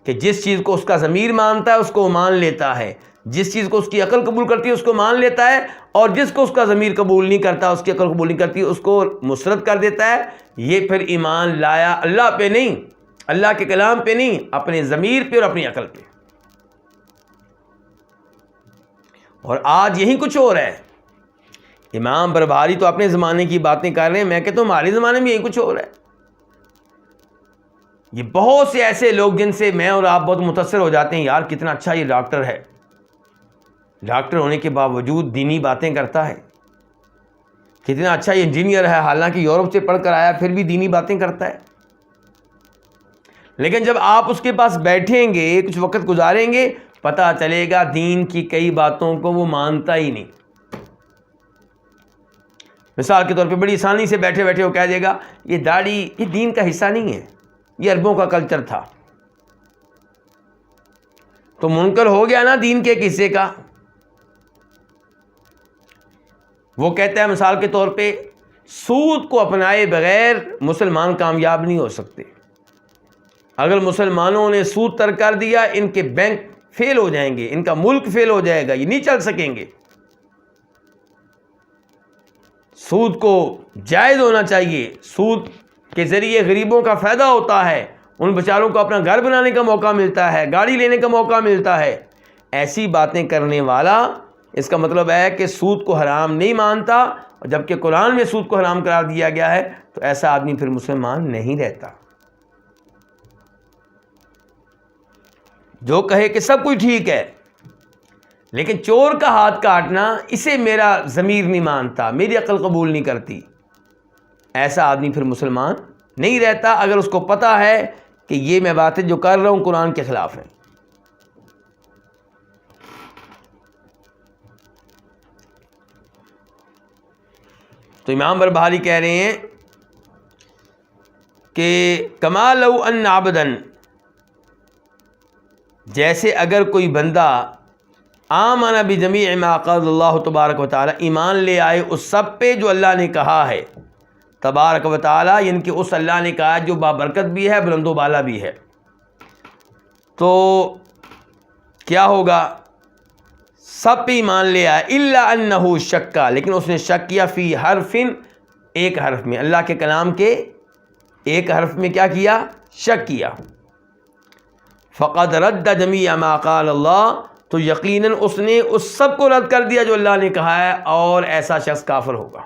کہ جس چیز کو اس کا ضمیر مانتا ہے اس کو مان لیتا ہے، جس چیز کو اس کی عقل قبول کرتی ہے اس کو مان لیتا ہے، اور جس کو اس کا ضمیر قبول نہیں کرتا، اس کی عقل قبول نہیں کرتی، اس کو مسرد کر دیتا ہے۔ یہ پھر ایمان لایا اللہ پہ نہیں، اللہ کے کلام پہ نہیں، اپنے ضمیر پہ اور اپنی عقل پہ۔ اور آج یہی کچھ ہو رہا ہے۔ امام بربہاری تو اپنے زمانے کی باتیں کر رہے ہیں، میں کہتا ہوں ہمارے زمانے میں یہی کچھ ہو رہا ہے۔ یہ بہت سے ایسے لوگ جن سے میں اور آپ بہت متاثر ہو جاتے ہیں، یار کتنا اچھا یہ ڈاکٹر ہے، ڈاکٹر ہونے کے باوجود دینی باتیں کرتا ہے، کتنا اچھا یہ انجینئر ہے، حالانکہ یورپ سے پڑھ کر آیا پھر بھی دینی باتیں کرتا ہے۔ لیکن جب آپ اس کے پاس بیٹھیں گے، کچھ وقت گزاریں گے، پتہ چلے گا دین کی کئی باتوں کو وہ مانتا ہی نہیں۔ مثال کے طور پہ بڑی آسانی سے بیٹھے بیٹھے وہ کہہ دے گا یہ داڑھی یہ دین کا حصہ نہیں ہے، یہ عربوں کا کلچر تھا۔ تو منکر ہو گیا نا دین کے ایک حصے کا۔ وہ کہتا ہے مثال کے طور پہ سود کو اپنائے بغیر مسلمان کامیاب نہیں ہو سکتے۔ اگر مسلمانوں نے سود ترک کر دیا، ان کے بینک فیل ہو جائیں گے، ان کا ملک فیل ہو جائے گا، یہ نہیں چل سکیں گے۔ سود کو جائز ہونا چاہیے، سود کے ذریعے غریبوں کا فائدہ ہوتا ہے، ان بیچاروں کو اپنا گھر بنانے کا موقع ملتا ہے، گاڑی لینے کا موقع ملتا ہے۔ ایسی باتیں کرنے والا اس کا مطلب ہے کہ سود کو حرام نہیں مانتا، اور جبکہ قرآن میں سود کو حرام قرار دیا گیا ہے، تو ایسا آدمی پھر مسلمان نہیں رہتا۔ جو کہے کہ سب کچھ ٹھیک ہے لیکن چور کا ہاتھ کاٹنا اسے میرا ضمیر نہیں مانتا، میری عقل قبول نہیں کرتی، ایسا آدمی پھر مسلمان نہیں رہتا، اگر اس کو پتہ ہے کہ یہ میں باتیں جو کر رہا ہوں قرآن کے خلاف ہیں۔ تو امام بربہاری کہہ رہے ہیں کہ کما لو ان عبدن، جیسے اگر کوئی بندہ آمن بجمیع ما قال اللہ تبارک و تعالی، ایمان لے آئے اس سب پہ جو اللہ نے کہا ہے تبارک و تعالی، یعنی کہ اس اللہ نے کہا جو بابرکت بھی ہے بلند و بالا بھی ہے، تو کیا ہوگا؟ سب پہ ایمان لے آئے، الا انہ شکا، لیکن اس نے شک کیا، فی حرف، ایک حرف میں، اللہ کے کلام کے ایک حرف میں کیا کیا؟ شک کیا، فقد رد جمیع ما قال اللہ، تو یقیناً اس نے اس سب کو رد کر دیا جو اللہ نے کہا ہے، اور ایسا شخص کافر ہوگا۔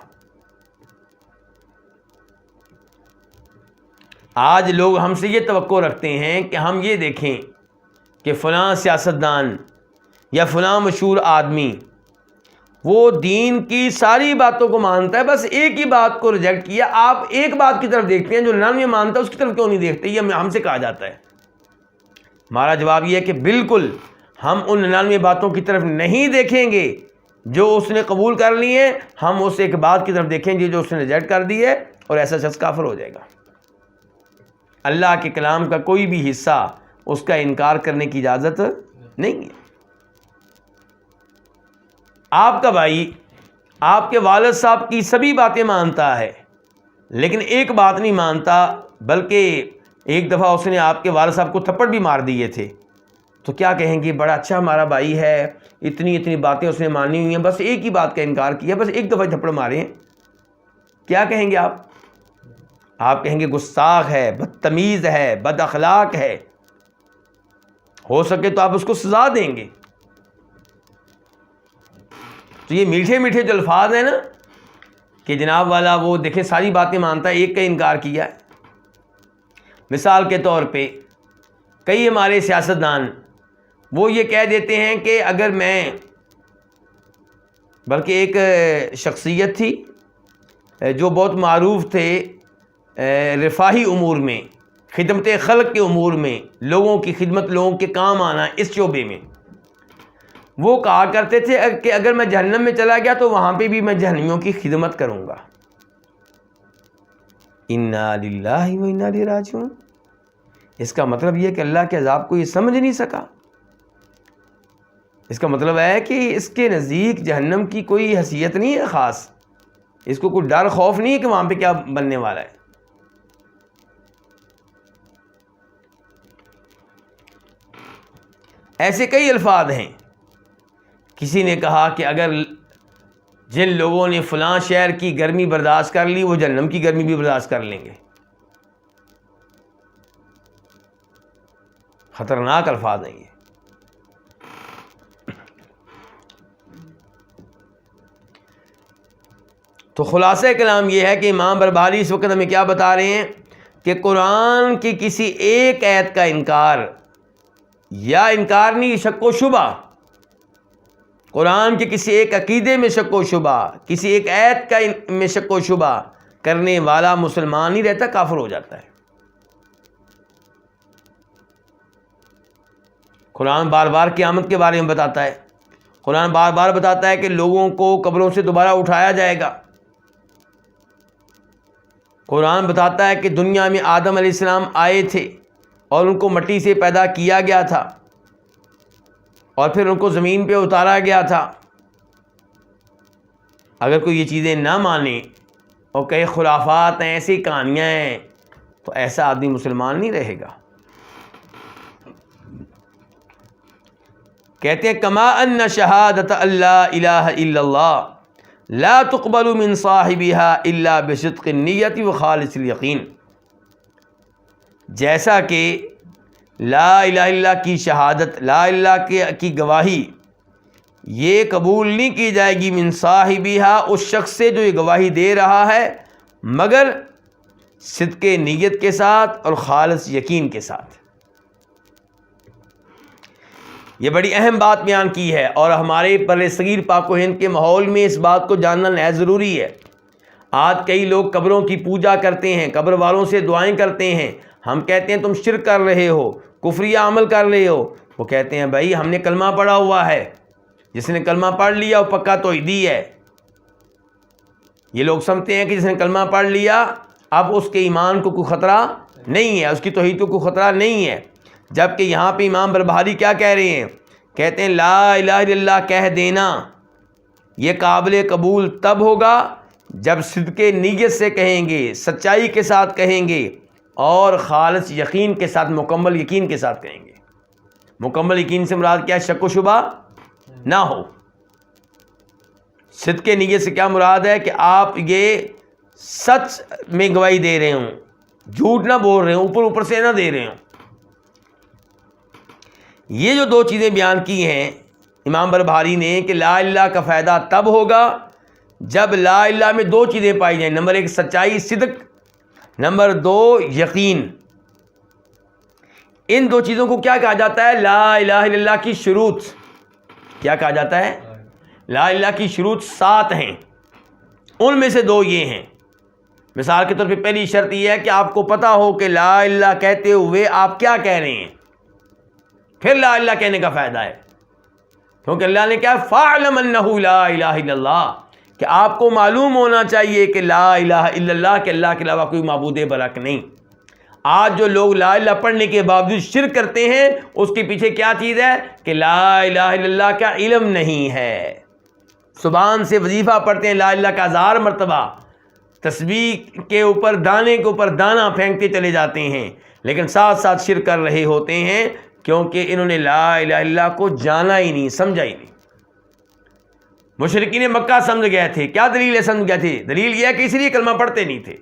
آج لوگ ہم سے یہ توقع رکھتے ہیں کہ ہم یہ دیکھیں کہ فلاں سیاستدان یا فلاں مشہور آدمی وہ دین کی ساری باتوں کو مانتا ہے، بس ایک ہی بات کو ریجیکٹ کیا۔ آپ ایک بات کی طرف دیکھتے ہیں، جو 99 مانتا ہے اس کی طرف کیوں نہیں دیکھتے؟ یہ ہم سے کہا جاتا ہے۔ ہمارا جواب یہ ہے کہ بالکل ہم ان 99 باتوں کی طرف نہیں دیکھیں گے جو اس نے قبول کر لی ہیں، ہم اس ایک بات کی طرف دیکھیں گے جو اس نے ریجیکٹ کر دی ہے، اور ایسا شخص کافر ہو جائے گا۔ اللہ کے کلام کا کوئی بھی حصہ اس کا انکار کرنے کی اجازت نہیں ہے۔ آپ کا بھائی آپ کے والد صاحب کی سبھی باتیں مانتا ہے، لیکن ایک بات نہیں مانتا، بلکہ ایک دفعہ اس نے آپ کے والد صاحب کو تھپڑ بھی مار دیے تھے، تو کیا کہیں گے؟ بڑا اچھا ہمارا بھائی ہے، اتنی باتیں اس نے مانی ہوئی ہیں، بس ایک ہی بات کا انکار کیا، بس ایک دفعہ تھپڑ مارے ہیں۔ کیا کہیں گے آپ؟ آپ کہیں گے گستاخ ہے، بدتمیز ہے، بد اخلاق ہے، ہو سکے تو آپ اس کو سزا دیں گے۔ تو یہ میٹھے میٹھے جو الفاظ ہیں نا کہ جناب والا وہ دیکھیں ساری باتیں مانتا ہے، ایک کا انکار کیا ہے۔ مثال کے طور پہ کئی ہمارے سیاستدان وہ یہ کہہ دیتے ہیں کہ اگر میں، بلکہ ایک شخصیت تھی جو بہت معروف تھے رفاہی امور میں، خدمت خلق کے امور میں، لوگوں کی خدمت، لوگوں کے کام آنا، اس شعبے میں، وہ کہا کرتے تھے کہ اگر میں جہنم میں چلا گیا تو وہاں پہ بھی میں جہنمیوں کی خدمت کروں گا۔ انا للہ و انا الیہ راجعون۔ اس کا مطلب یہ کہ اللہ کے عذاب کو یہ سمجھ نہیں سکا۔ اس کا مطلب ہے کہ اس کے نزدیک جہنم کی کوئی حیثیت نہیں ہے خاص، اس کو کوئی ڈر خوف نہیں ہے کہ وہاں پہ کیا بننے والا ہے۔ ایسے کئی الفاظ ہیں۔ کسی نے کہا کہ اگر جن لوگوں نے فلاں شہر کی گرمی برداشت کر لی وہ جہنم کی گرمی بھی برداشت کر لیں گے۔ خطرناک الفاظ ہیں یہ۔ تو خلاصہ کلام یہ ہے کہ امام بربہاری اس وقت ہمیں کیا بتا رہے ہیں کہ قرآن کی کسی ایک آیت کا انکار، یا انکار نہیں، شک و شبہ، قرآن کے کسی ایک عقیدے میں شک و شبہ، کسی ایک آیت کا میں شک و شبہ کرنے والا مسلمان نہیں رہتا، کافر ہو جاتا ہے۔ قرآن بار بار قیامت کے بارے میں بتاتا ہے، قرآن بار بار بتاتا ہے کہ لوگوں کو قبروں سے دوبارہ اٹھایا جائے گا۔ قرآن بتاتا ہے کہ دنیا میں آدم علیہ السلام آئے تھے اور ان کو مٹی سے پیدا کیا گیا تھا اور پھر ان کو زمین پہ اتارا گیا تھا۔ اگر کوئی یہ چیزیں نہ مانے اور کئی خرافات ہیں، ایسی کہانیاں ہیں، تو ایسا آدمی مسلمان نہیں رہے گا۔ کہتے ہیں کما ان شہادت اللہ الہ الا اللہ لا تقبل من صاحبها الا بصدق النیت و خالص الیقین، جیسا کہ لا الہ الا کی شہادت، لا الہ کی گواہی یہ قبول نہیں کی جائے گی من صاحبها، اس شخص سے جو یہ گواہی دے رہا ہے، مگر صدق نیت کے ساتھ اور خالص یقین کے ساتھ۔ یہ بڑی اہم بات بیان کی ہے، اور ہمارے بر صغیر پاک و ہند کے ماحول میں اس بات کو جاننا نہایت ضروری ہے۔ آج کئی لوگ قبروں کی پوجا کرتے ہیں، قبر والوں سے دعائیں کرتے ہیں، ہم کہتے ہیں تم شرک کر رہے ہو، کفریہ عمل کر رہے ہو، وہ کہتے ہیں بھائی ہم نے کلمہ پڑھا ہوا ہے، جس نے کلمہ پڑھ لیا وہ پکا توحیدی ہے۔ یہ لوگ سمجھتے ہیں کہ جس نے کلمہ پڑھ لیا اب اس کے ایمان کو کوئی خطرہ نہیں ہے، اس کی توحید کو کوئی خطرہ نہیں ہے، جبکہ یہاں پہ امام بربہاری کیا کہہ رہے ہیں؟ کہتے ہیں لا الہ الا اللہ کہہ دینا یہ قابل قبول تب ہوگا جب صدق نیت سے کہیں گے، سچائی کے ساتھ کہیں گے اور خالص یقین کے ساتھ، مکمل یقین کے ساتھ کہیں گے۔ مکمل یقین سے مراد کیا ہے؟ شک و شبہ نہ ہو۔ صدق نیت سے کیا مراد ہے؟ کہ آپ یہ سچ میں گواہی دے رہے ہوں، جھوٹ نہ بول رہے ہوں، اوپر اوپر سے نہ دے رہے ہوں۔ یہ جو دو چیزیں بیان کی ہیں امام بربہاری نے کہ لا الہ کا فائدہ تب ہوگا جب لا الہ میں دو چیزیں پائی جائیں، نمبر ایک سچائی صدق، نمبر دو یقین۔ ان دو چیزوں کو کیا کہا جاتا ہے؟ لا الہ الا اللہ کی شروط۔ کیا کہا جاتا ہے؟ لا الہ کی شروط 7 ہیں، ان میں سے 2 یہ ہیں۔ مثال کے طور پہ پہلی شرط یہ ہے کہ آپ کو پتہ ہو کہ لا الہ کہتے ہوئے آپ کیا کہہ رہے ہیں، پھر لا الہ کہنے کا فائدہ ہے، کیونکہ اللہ نے کیا فَاعْلَمْ أَنَّهُ لَا إِلَٰهَ إِلَّا اللَّهُ، کہ آپ کو معلوم ہونا چاہیے کہ لا الہ الا اللہ، کہ اللہ کے علاوہ کوئی معبود برحق نہیں۔ آج جو لوگ لا الہ پڑھنے کے باوجود شرک کرتے ہیں اس کے پیچھے کیا چیز ہے؟ کہ لا الہ الا اللہ کا علم نہیں ہے۔ زبان سے وظیفہ پڑھتے ہیں لا الہ کا 1000 مرتبہ، تسبیح کے اوپر دانے کے اوپر دانہ پھینکتے چلے جاتے ہیں، لیکن ساتھ ساتھ شرک کر رہے ہوتے ہیں، کیونکہ انہوں نے لا الہ الا اللہ کو جانا ہی نہیں، سمجھا ہی نہیں۔ مشرکین مکہ سمجھ گئے تھے، کیا دلیل ہے سمجھ گئے تھے؟ دلیل یہ ہے کہ اس لیے کلمہ پڑھتے نہیں تھے۔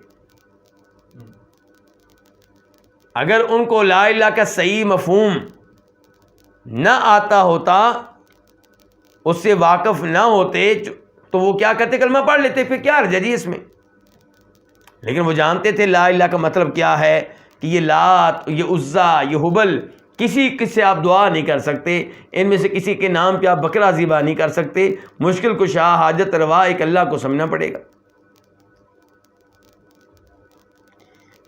اگر ان کو لا الہ کا صحیح مفہوم نہ آتا ہوتا، اس سے واقف نہ ہوتے، تو وہ کیا کرتے؟ کلمہ پڑھ لیتے، پھر کیا حرج ہے جی اس میں؟ لیکن وہ جانتے تھے لا الہ کا مطلب کیا ہے، کہ یہ لات، یہ عزا، یہ ہبل، کسی سے آپ دعا نہیں کر سکتے، ان میں سے کسی کے نام پہ آپ بکرا ذبح نہیں کر سکتے، مشکل کشا حاجت روا ایک اللہ کو سمجھنا پڑے گا۔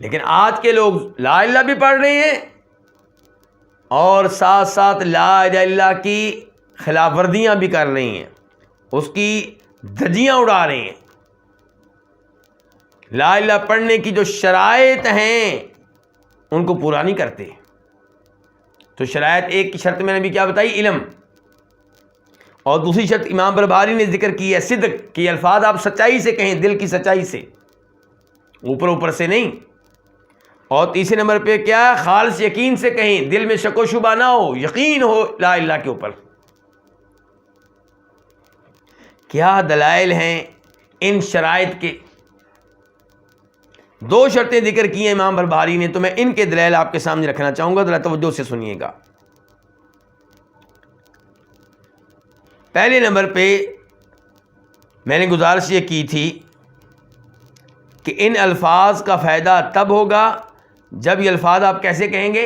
لیکن آج کے لوگ لا الہ بھی پڑھ رہے ہیں اور ساتھ ساتھ لا الہ الا اللہ کی خلاف ورزیاں بھی کر رہے ہیں، اس کی دھجیاں اڑا رہے ہیں۔ لا الہ پڑھنے کی جو شرائط ہیں ان کو پورا نہیں کرتے۔ تو شرائط ایک کی شرط میں نے بھی کیا بتائی؟ علم، اور دوسری شرط امام بربہاری نے ذکر کی ہے صدق، کہ الفاظ آپ سچائی سے کہیں، دل کی سچائی سے، اوپر اوپر سے نہیں۔ اور تیسرے نمبر پہ کیا ہے؟ خالص یقین سے کہیں، دل میں شک و شبہ نہ ہو، یقین ہو لا الہ کے اوپر۔ کیا دلائل ہیں ان شرائط کے؟ 2 شرطیں ذکر کی ہیں امام بربہاری نے، تو میں ان کے دلائل آپ کے سامنے رکھنا چاہوں گا، ذرا توجہ سے سنیے گا۔ پہلے نمبر پہ میں نے گزارش یہ کی تھی کہ ان الفاظ کا فائدہ تب ہوگا جب یہ الفاظ آپ کیسے کہیں گے؟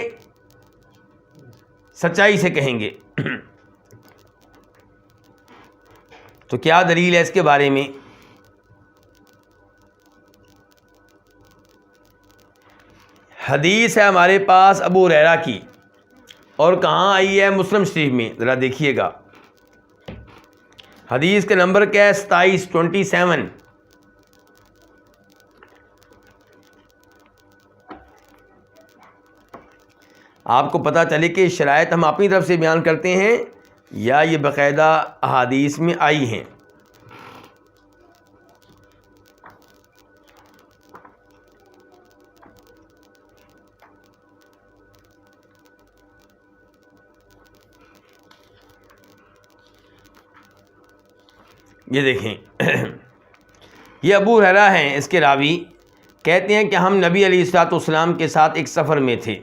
سچائی سے کہیں گے۔ تو کیا دلیل ہے اس کے بارے میں؟ حدیث ہے ہمارے پاس ابو ہریرہ کی، اور کہاں آئی ہے؟ مسلم شریف میں، ذرا دیکھیے گا۔ حدیث کا نمبر کیا ہے؟ 27 آپ کو پتہ چلے کہ شرائط ہم اپنی طرف سے بیان کرتے ہیں یا یہ باقاعدہ احادیث میں آئی ہیں۔ یہ دیکھیں، یہ ابو ہریرہ ہیں، اس کے راوی کہتے ہیں کہ ہم نبی علیہ الصلوۃ والسلام کے ساتھ ایک سفر میں تھے،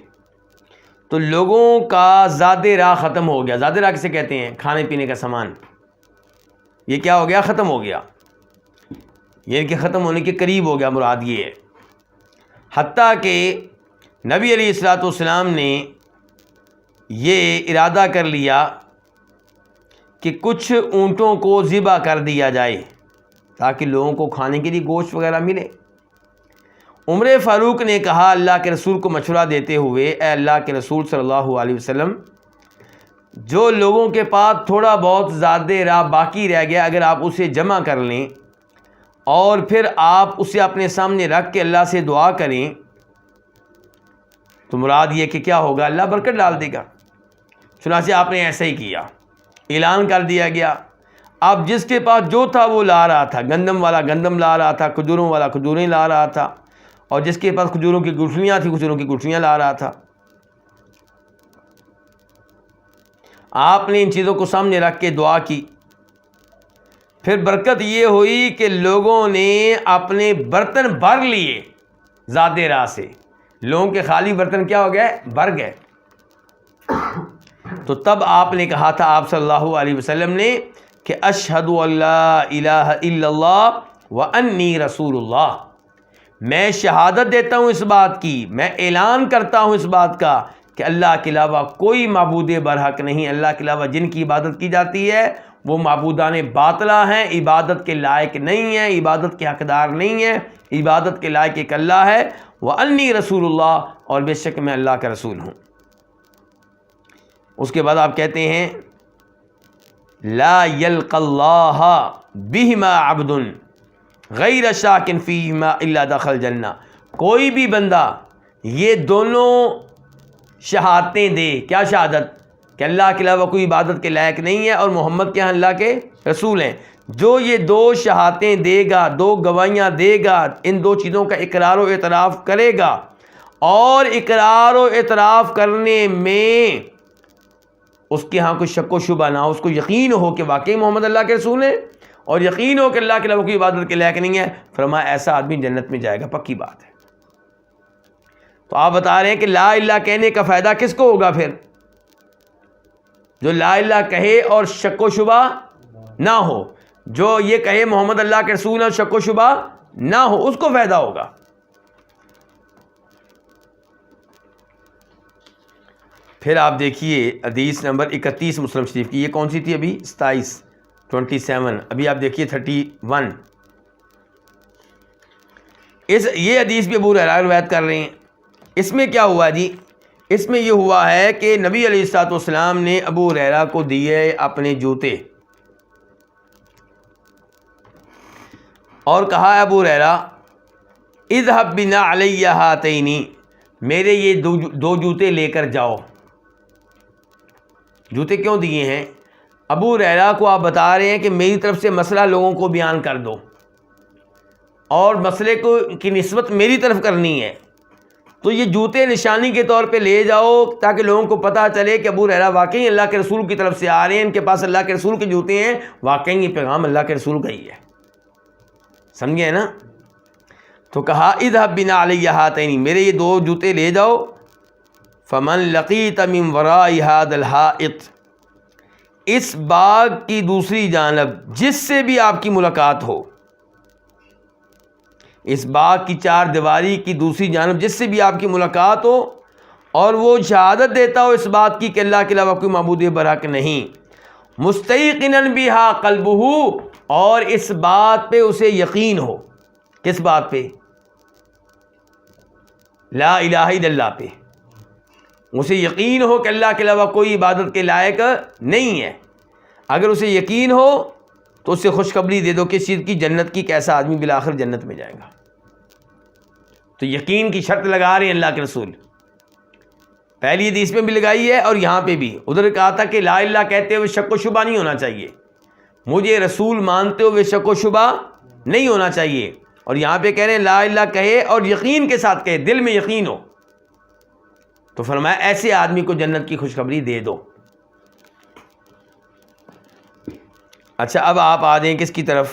تو لوگوں کا زاد راہ ختم ہو گیا۔ زاد راہ کسے کہتے ہیں؟ کھانے پینے کا سامان۔ یہ کیا ہو گیا؟ ختم ہو گیا، یہ کہ ختم ہونے کے قریب ہو گیا، مراد یہ ہے۔ حتیٰ کہ نبی علیہ الصلوۃ والسلام نے یہ ارادہ کر لیا کہ کچھ اونٹوں کو ذبح کر دیا جائے تاکہ لوگوں کو کھانے کے لیے گوشت وغیرہ ملے۔ عمر فاروق نے کہا اللہ کے رسول کو مشورہ دیتے ہوئے، اے اللہ کے رسول صلی اللہ علیہ وسلم، جو لوگوں کے پاس تھوڑا بہت زاد راہ باقی رہ گیا، اگر آپ اسے جمع کر لیں اور پھر آپ اسے اپنے سامنے رکھ کے اللہ سے دعا کریں تو مراد یہ کہ کیا ہوگا، اللہ برکت ڈال دے گا۔ چنانچہ آپ نے ایسا ہی کیا، اعلان کر دیا گیا۔ اب جس کے پاس جو تھا وہ لا رہا تھا، گندم والا گندم لا رہا تھا، کھجوروں والا کھجوریں لا رہا تھا، اور جس کے پاس کھجوروں کی گٹھلیاں تھیں کھجوروں کی گٹھلیاں لا رہا تھا۔ آپ نے ان چیزوں کو سامنے رکھ کے دعا کی، پھر برکت یہ ہوئی کہ لوگوں نے اپنے برتن بھر لیے ذات راہ سے، لوگوں کے خالی برتن کیا ہو گئے، بھر گئے۔ تو تب آپ نے کہا تھا، آپ صلی اللہ علیہ وسلم نے، کہ اشہد ان لا الہ الا اللہ وانی رسول اللہ، میں شہادت دیتا ہوں اس بات کی، میں اعلان کرتا ہوں اس بات کا کہ اللہ کے علاوہ کوئی معبود برحق نہیں، اللہ کے علاوہ جن کی عبادت کی جاتی ہے وہ معبودان باطلہ ہیں، عبادت کے لائق نہیں ہیں، عبادت کے حقدار نہیں ہیں، عبادت کے لائق ایک اللہ ہے، وانی رسول اللہ، اور بے شک میں اللہ کا رسول ہوں۔ اس کے بعد آپ کہتے ہیں لا یلقى اللہ بہما عبد غیر شاک فیہما الا دخل جنہ، کوئی بھی بندہ یہ دونوں شہادتیں دے، کیا شہادت، کہ اللہ کے علاوہ کوئی عبادت کے لائق نہیں ہے اور محمد کیا ہیں، اللہ کے رسول ہیں، جو یہ دو شہادتیں دے گا، دو گواہیاں دے گا، ان دو چیزوں کا اقرار و اعتراف کرے گا، اور اقرار و اعتراف کرنے میں اس کے ہاں کوئی شک و شبہ نہ ہو، اس کو یقین ہو کہ واقعی محمد اللہ کے رسول ہیں، اور یقین ہو کہ اللہ کے علاوہ کوئی عبادت کے لائق نہیں ہے، فرمایا ایسا آدمی جنت میں جائے گا، پکی بات ہے۔ تو آپ بتا رہے ہیں کہ لا الہ کہنے کا فائدہ کس کو ہوگا پھر، جو لا الہ کہے اور شک و شبہ نہ ہو، جو یہ کہے محمد اللہ کے رسول اور شک و شبہ نہ ہو، اس کو فائدہ ہوگا۔ پھر آپ دیکھیے حدیث نمبر 31 مسلم شریف کی، یہ کون سی تھی ابھی، 27، ابھی آپ دیکھیے 31۔ یہ حدیث بھی ابو ہریرہ روایت کر رہے ہیں۔ اس میں کیا ہوا جی، اس میں یہ ہوا ہے کہ نبی علیہ الصلوۃ والسلام نے ابو ہریرہ کو دیے اپنے جوتے، اور کہا ابو ہریرہ اذهب بنعلی ہاتین، میرے یہ دو جوتے لے کر جاؤ۔ جوتے کیوں دیے ہیں؟ ابو ہریرہ کو آپ بتا رہے ہیں کہ میری طرف سے مسئلہ لوگوں کو بیان کر دو، اور مسئلے کو کی نسبت میری طرف کرنی ہے، تو یہ جوتے نشانی کے طور پہ لے جاؤ تاکہ لوگوں کو پتہ چلے کہ ابو ہریرہ واقعی اللہ کے رسول کی طرف سے آ رہے ہیں، ان کے پاس اللہ کے رسول کے جوتے ہیں، واقعی یہ پیغام اللہ کے رسول کا ہی ہے، سمجھے نا؟ تو کہا اذهب بنعلی ہاتین، میرے یہ دو جوتے لے جاؤ، فمن لقیت من وراء هذا الحائط، اس باغ کی دوسری جانب جس سے بھی آپ کی ملاقات ہو، اس باغ کی چار دیواری کی دوسری جانب جس سے بھی آپ کی ملاقات ہو، اور وہ شہادت دیتا ہو اس بات کی کہ اللہ کے علاوہ کوئی معبود برحق نہیں، مستیقنا بہا قلبہ، اور اس بات پہ اسے یقین ہو، کس بات پہ؟ لا الہ الا اللہ پہ، اسے یقین ہو کہ اللہ کے علاوہ کوئی عبادت کے لائق نہیں ہے۔ اگر اسے یقین ہو تو اسے خوشخبری دے دو کس چیز کی، جنت کی، کیسا آدمی بالآخر جنت میں جائے گا۔ تو یقین کی شرط لگا رہے ہیں اللہ کے رسول، پہلی حدیث میں بھی لگائی ہے اور یہاں پہ بھی۔ ادھر کہا تھا کہ لا الہ کہتے ہوئے شک و شبہ نہیں ہونا چاہیے، مجھے رسول مانتے ہوئے شک و شبہ نہیں ہونا چاہیے، اور یہاں پہ کہہ رہے ہیں لا الہ کہے اور یقین کے ساتھ کہے، دل میں یقین ہو، تو فرمایا ایسے آدمی کو جنت کی خوشخبری دے دو۔ اچھا، اب آپ آ جائیں کس کی طرف،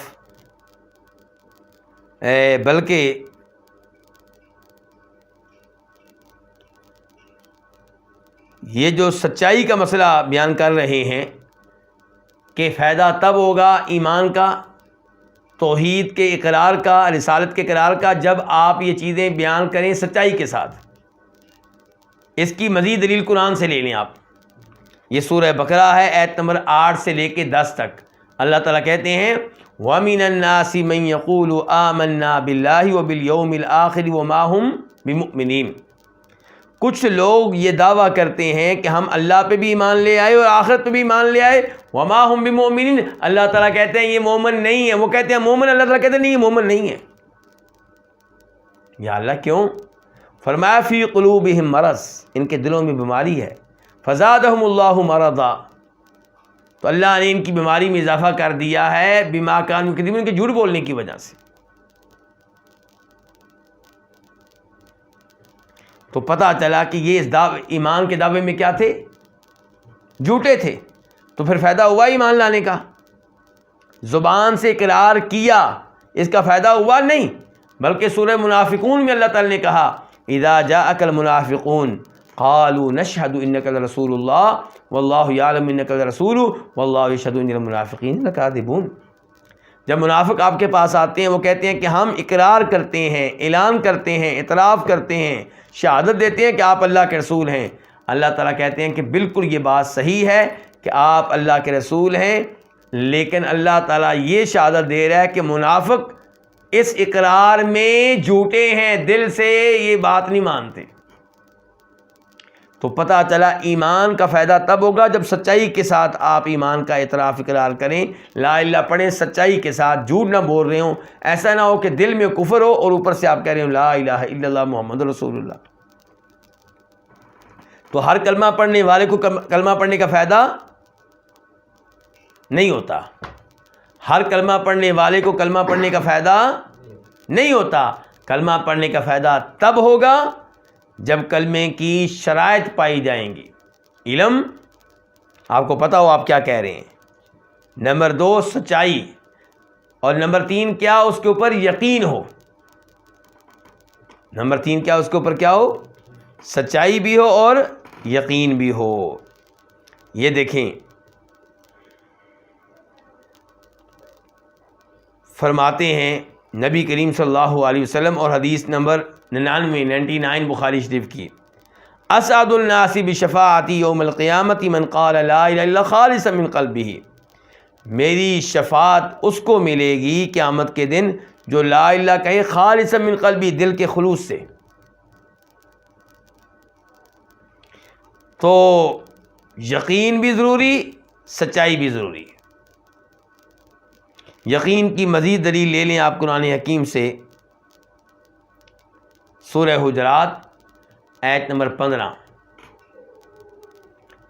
بلکہ یہ جو سچائی کا مسئلہ بیان کر رہے ہیں کہ فائدہ تب ہوگا ایمان کا، توحید کے اقرار کا، رسالت کے اقرار کا، جب آپ یہ چیزیں بیان کریں سچائی کے ساتھ۔ اس کی مزید دلیل قرآن سے لے لیں آپ، یہ سورہ بقرہ ہے، آیت نمبر 8 سے لے کے 10 تک۔ اللہ تعالیٰ کہتے ہیں وَمِنَ النَّاسِ مَن يَقُولُ آمَنَّا بِاللَّهِ وَبِالْيَوْمِ الْآخِرِ وَمَا هُمْ بِمُؤْمِنِينَ، کچھ لوگ یہ دعویٰ کرتے ہیں کہ ہم اللہ پہ بھی ایمان لے آئے اور آخرت پہ بھی ایمان لے آئے، وما ہم بمؤمنین، اللہ تعالیٰ کہتے ہیں یہ مومن نہیں ہے، وہ کہتے ہیں مومن، اللہ تعالیٰ کہتے ہیں نہیں یہ مومن نہیں ہے۔ یا اللہ کیوں؟ فرمایا فی قلوبہم مرض، ان کے دلوں میں بیماری ہے، فزادہم اللہ مرضا، تو اللہ نے ان کی بیماری میں اضافہ کر دیا ہے بما کانوا یکذبون، ان کے جھوٹ بولنے کی وجہ سے۔ تو پتہ چلا کہ یہ اس ایمان کے دعوے میں کیا تھے؟ جھوٹے تھے۔ تو پھر فائدہ ہوا ایمان لانے کا؟ زبان سے اقرار کیا، اس کا فائدہ ہوا نہیں، بلکہ سورہ منافقون میں اللہ تعالی نے کہا اذا جاءک المنافقون قالوا نشهد انک لرسول اللہ واللہ یعلم انک لرسول واللہ یشہد ان المنافقین لکاذبون۔ جب منافق آپ کے پاس آتے ہیں وہ کہتے ہیں کہ ہم اقرار کرتے ہیں، اعلان کرتے ہیں، اعتراف کرتے ہیں، شہادت دیتے ہیں کہ آپ اللہ کے رسول ہیں۔ اللہ تعالیٰ کہتے ہیں کہ بالکل یہ بات صحیح ہے کہ آپ اللہ کے رسول ہیں، لیکن اللہ تعالیٰ یہ شہادت دے رہا ہے کہ منافق اس اقرار میں جھوٹے ہیں، دل سے یہ بات نہیں مانتے۔ تو پتہ چلا ایمان کا فائدہ تب ہوگا جب سچائی کے ساتھ آپ ایمان کا اعتراف اقرار کریں، لا الہ پڑھیں سچائی کے ساتھ، جھوٹ نہ بول رہے ہوں۔ ایسا نہ ہو کہ دل میں کفر ہو اور اوپر سے آپ کہہ رہے ہوں لا الہ الا اللہ محمد رسول اللہ۔ تو ہر کلمہ پڑھنے والے کو کلمہ پڑھنے کا فائدہ نہیں ہوتا، ہر کلمہ پڑھنے والے کو کلمہ پڑھنے کا فائدہ نہیں ہوتا۔ کلمہ پڑھنے کا فائدہ تب ہوگا جب کلمے کی شرائط پائی جائیں گی، علم، آپ کو پتہ ہو آپ کیا کہہ رہے ہیں، نمبر 2 سچائی، اور نمبر 3 کیا اس کے اوپر یقین ہو، نمبر 3 کیا اس کے اوپر کیا ہو، سچائی بھی ہو اور یقین بھی ہو۔ یہ دیکھیں فرماتے ہیں نبی کریم صلی اللہ علیہ وسلم، اور حدیث نمبر 99 بخاری شریف کی، اسعد الناس بشفاعتی یوم القیامت من قال لا الہ الا اللہ خالصا من قلبہ، میری شفاعت اس کو ملے گی قیامت کے دن جو لا الہ کہے خالصا من قلبی، دل کے خلوص سے۔ تو یقین بھی ضروری، سچائی بھی ضروری ہے۔ یقین کی مزید دلیل لے لیں آپ قرآن حکیم سے، سورہ حجرات آیت نمبر 15،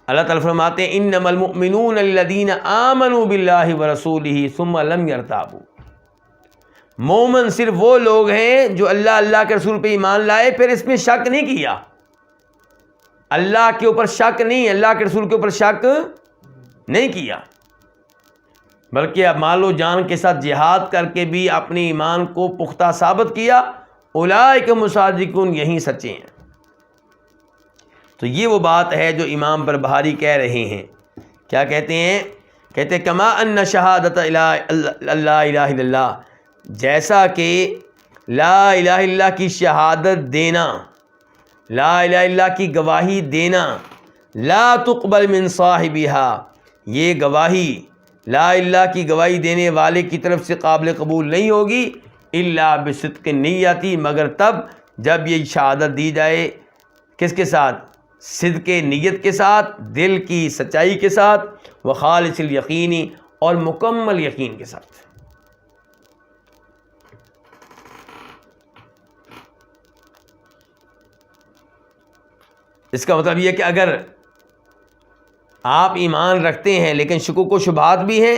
اللہ تعالیٰ فرماتے ہیں انما المؤمنون الذین آمنوا باللہ ورسولہ ثم لم یرتابوا، مومن صرف وہ لوگ ہیں جو اللہ کے رسول پہ ایمان لائے پھر اس میں شک نہیں کیا، اللہ کے اوپر شک نہیں، اللہ کے رسول کے اوپر شک نہیں کیا، بلکہ اب مال و جان کے ساتھ جہاد کر کے بھی اپنے ایمان کو پختہ ثابت کیا، اولئک مصادقون، یہی سچے ہیں۔ تو یہ وہ بات ہے جو امام بربہاری کہہ رہے ہیں، کیا کہتے ہیں؟ کہتے ہیں کما ان شہادت اللہ الہ الا اللہ، جیسا کہ لا الہ الا اللہ کی شہادت دینا، لا الہ الا اللہ کی گواہی دینا، لا تقبل من صاحبہا، یہ گواہی لا الہ کی گواہی دینے والے کی طرف سے قابل قبول نہیں ہوگی الا بصدق نیتی، مگر تب جب یہ شہادت دی جائے کس کے ساتھ؟ صدق نیت کے ساتھ، دل کی سچائی کے ساتھ، وخالص الیقینی، اور مکمل یقین کے ساتھ۔ اس کا مطلب یہ کہ اگر آپ ایمان رکھتے ہیں لیکن شکوک و شبہات بھی ہیں،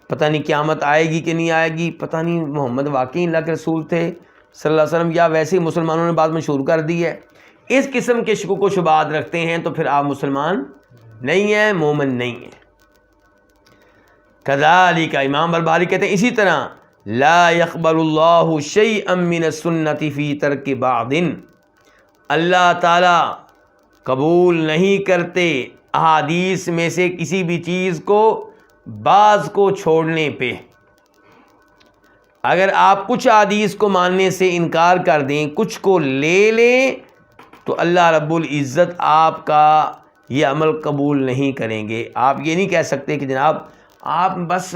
پتہ نہیں قیامت آئے گی کہ نہیں آئے گی، پتہ نہیں محمد واقعی اللہ کے رسول تھے صلی اللہ علیہ وسلم، یا ویسے ہی مسلمانوں نے بات مشہور کر دی ہے، اس قسم کے شکوک و شبہات رکھتے ہیں تو پھر آپ مسلمان نہیں ہیں، مومن نہیں ہیں۔ کذالک، امام بربہاری کہتے ہیں اسی طرح لا يقبل اللہ شیئا من السنت فی ترک بعض، اللہ تعالی قبول نہیں کرتے احادیث میں سے کسی بھی چیز کو بعض کو چھوڑنے پہ۔ اگر آپ کچھ احادیث کو ماننے سے انکار کر دیں، کچھ کو لے لیں، تو اللہ رب العزت آپ کا یہ عمل قبول نہیں کریں گے۔ آپ یہ نہیں کہہ سکتے کہ جناب آپ بس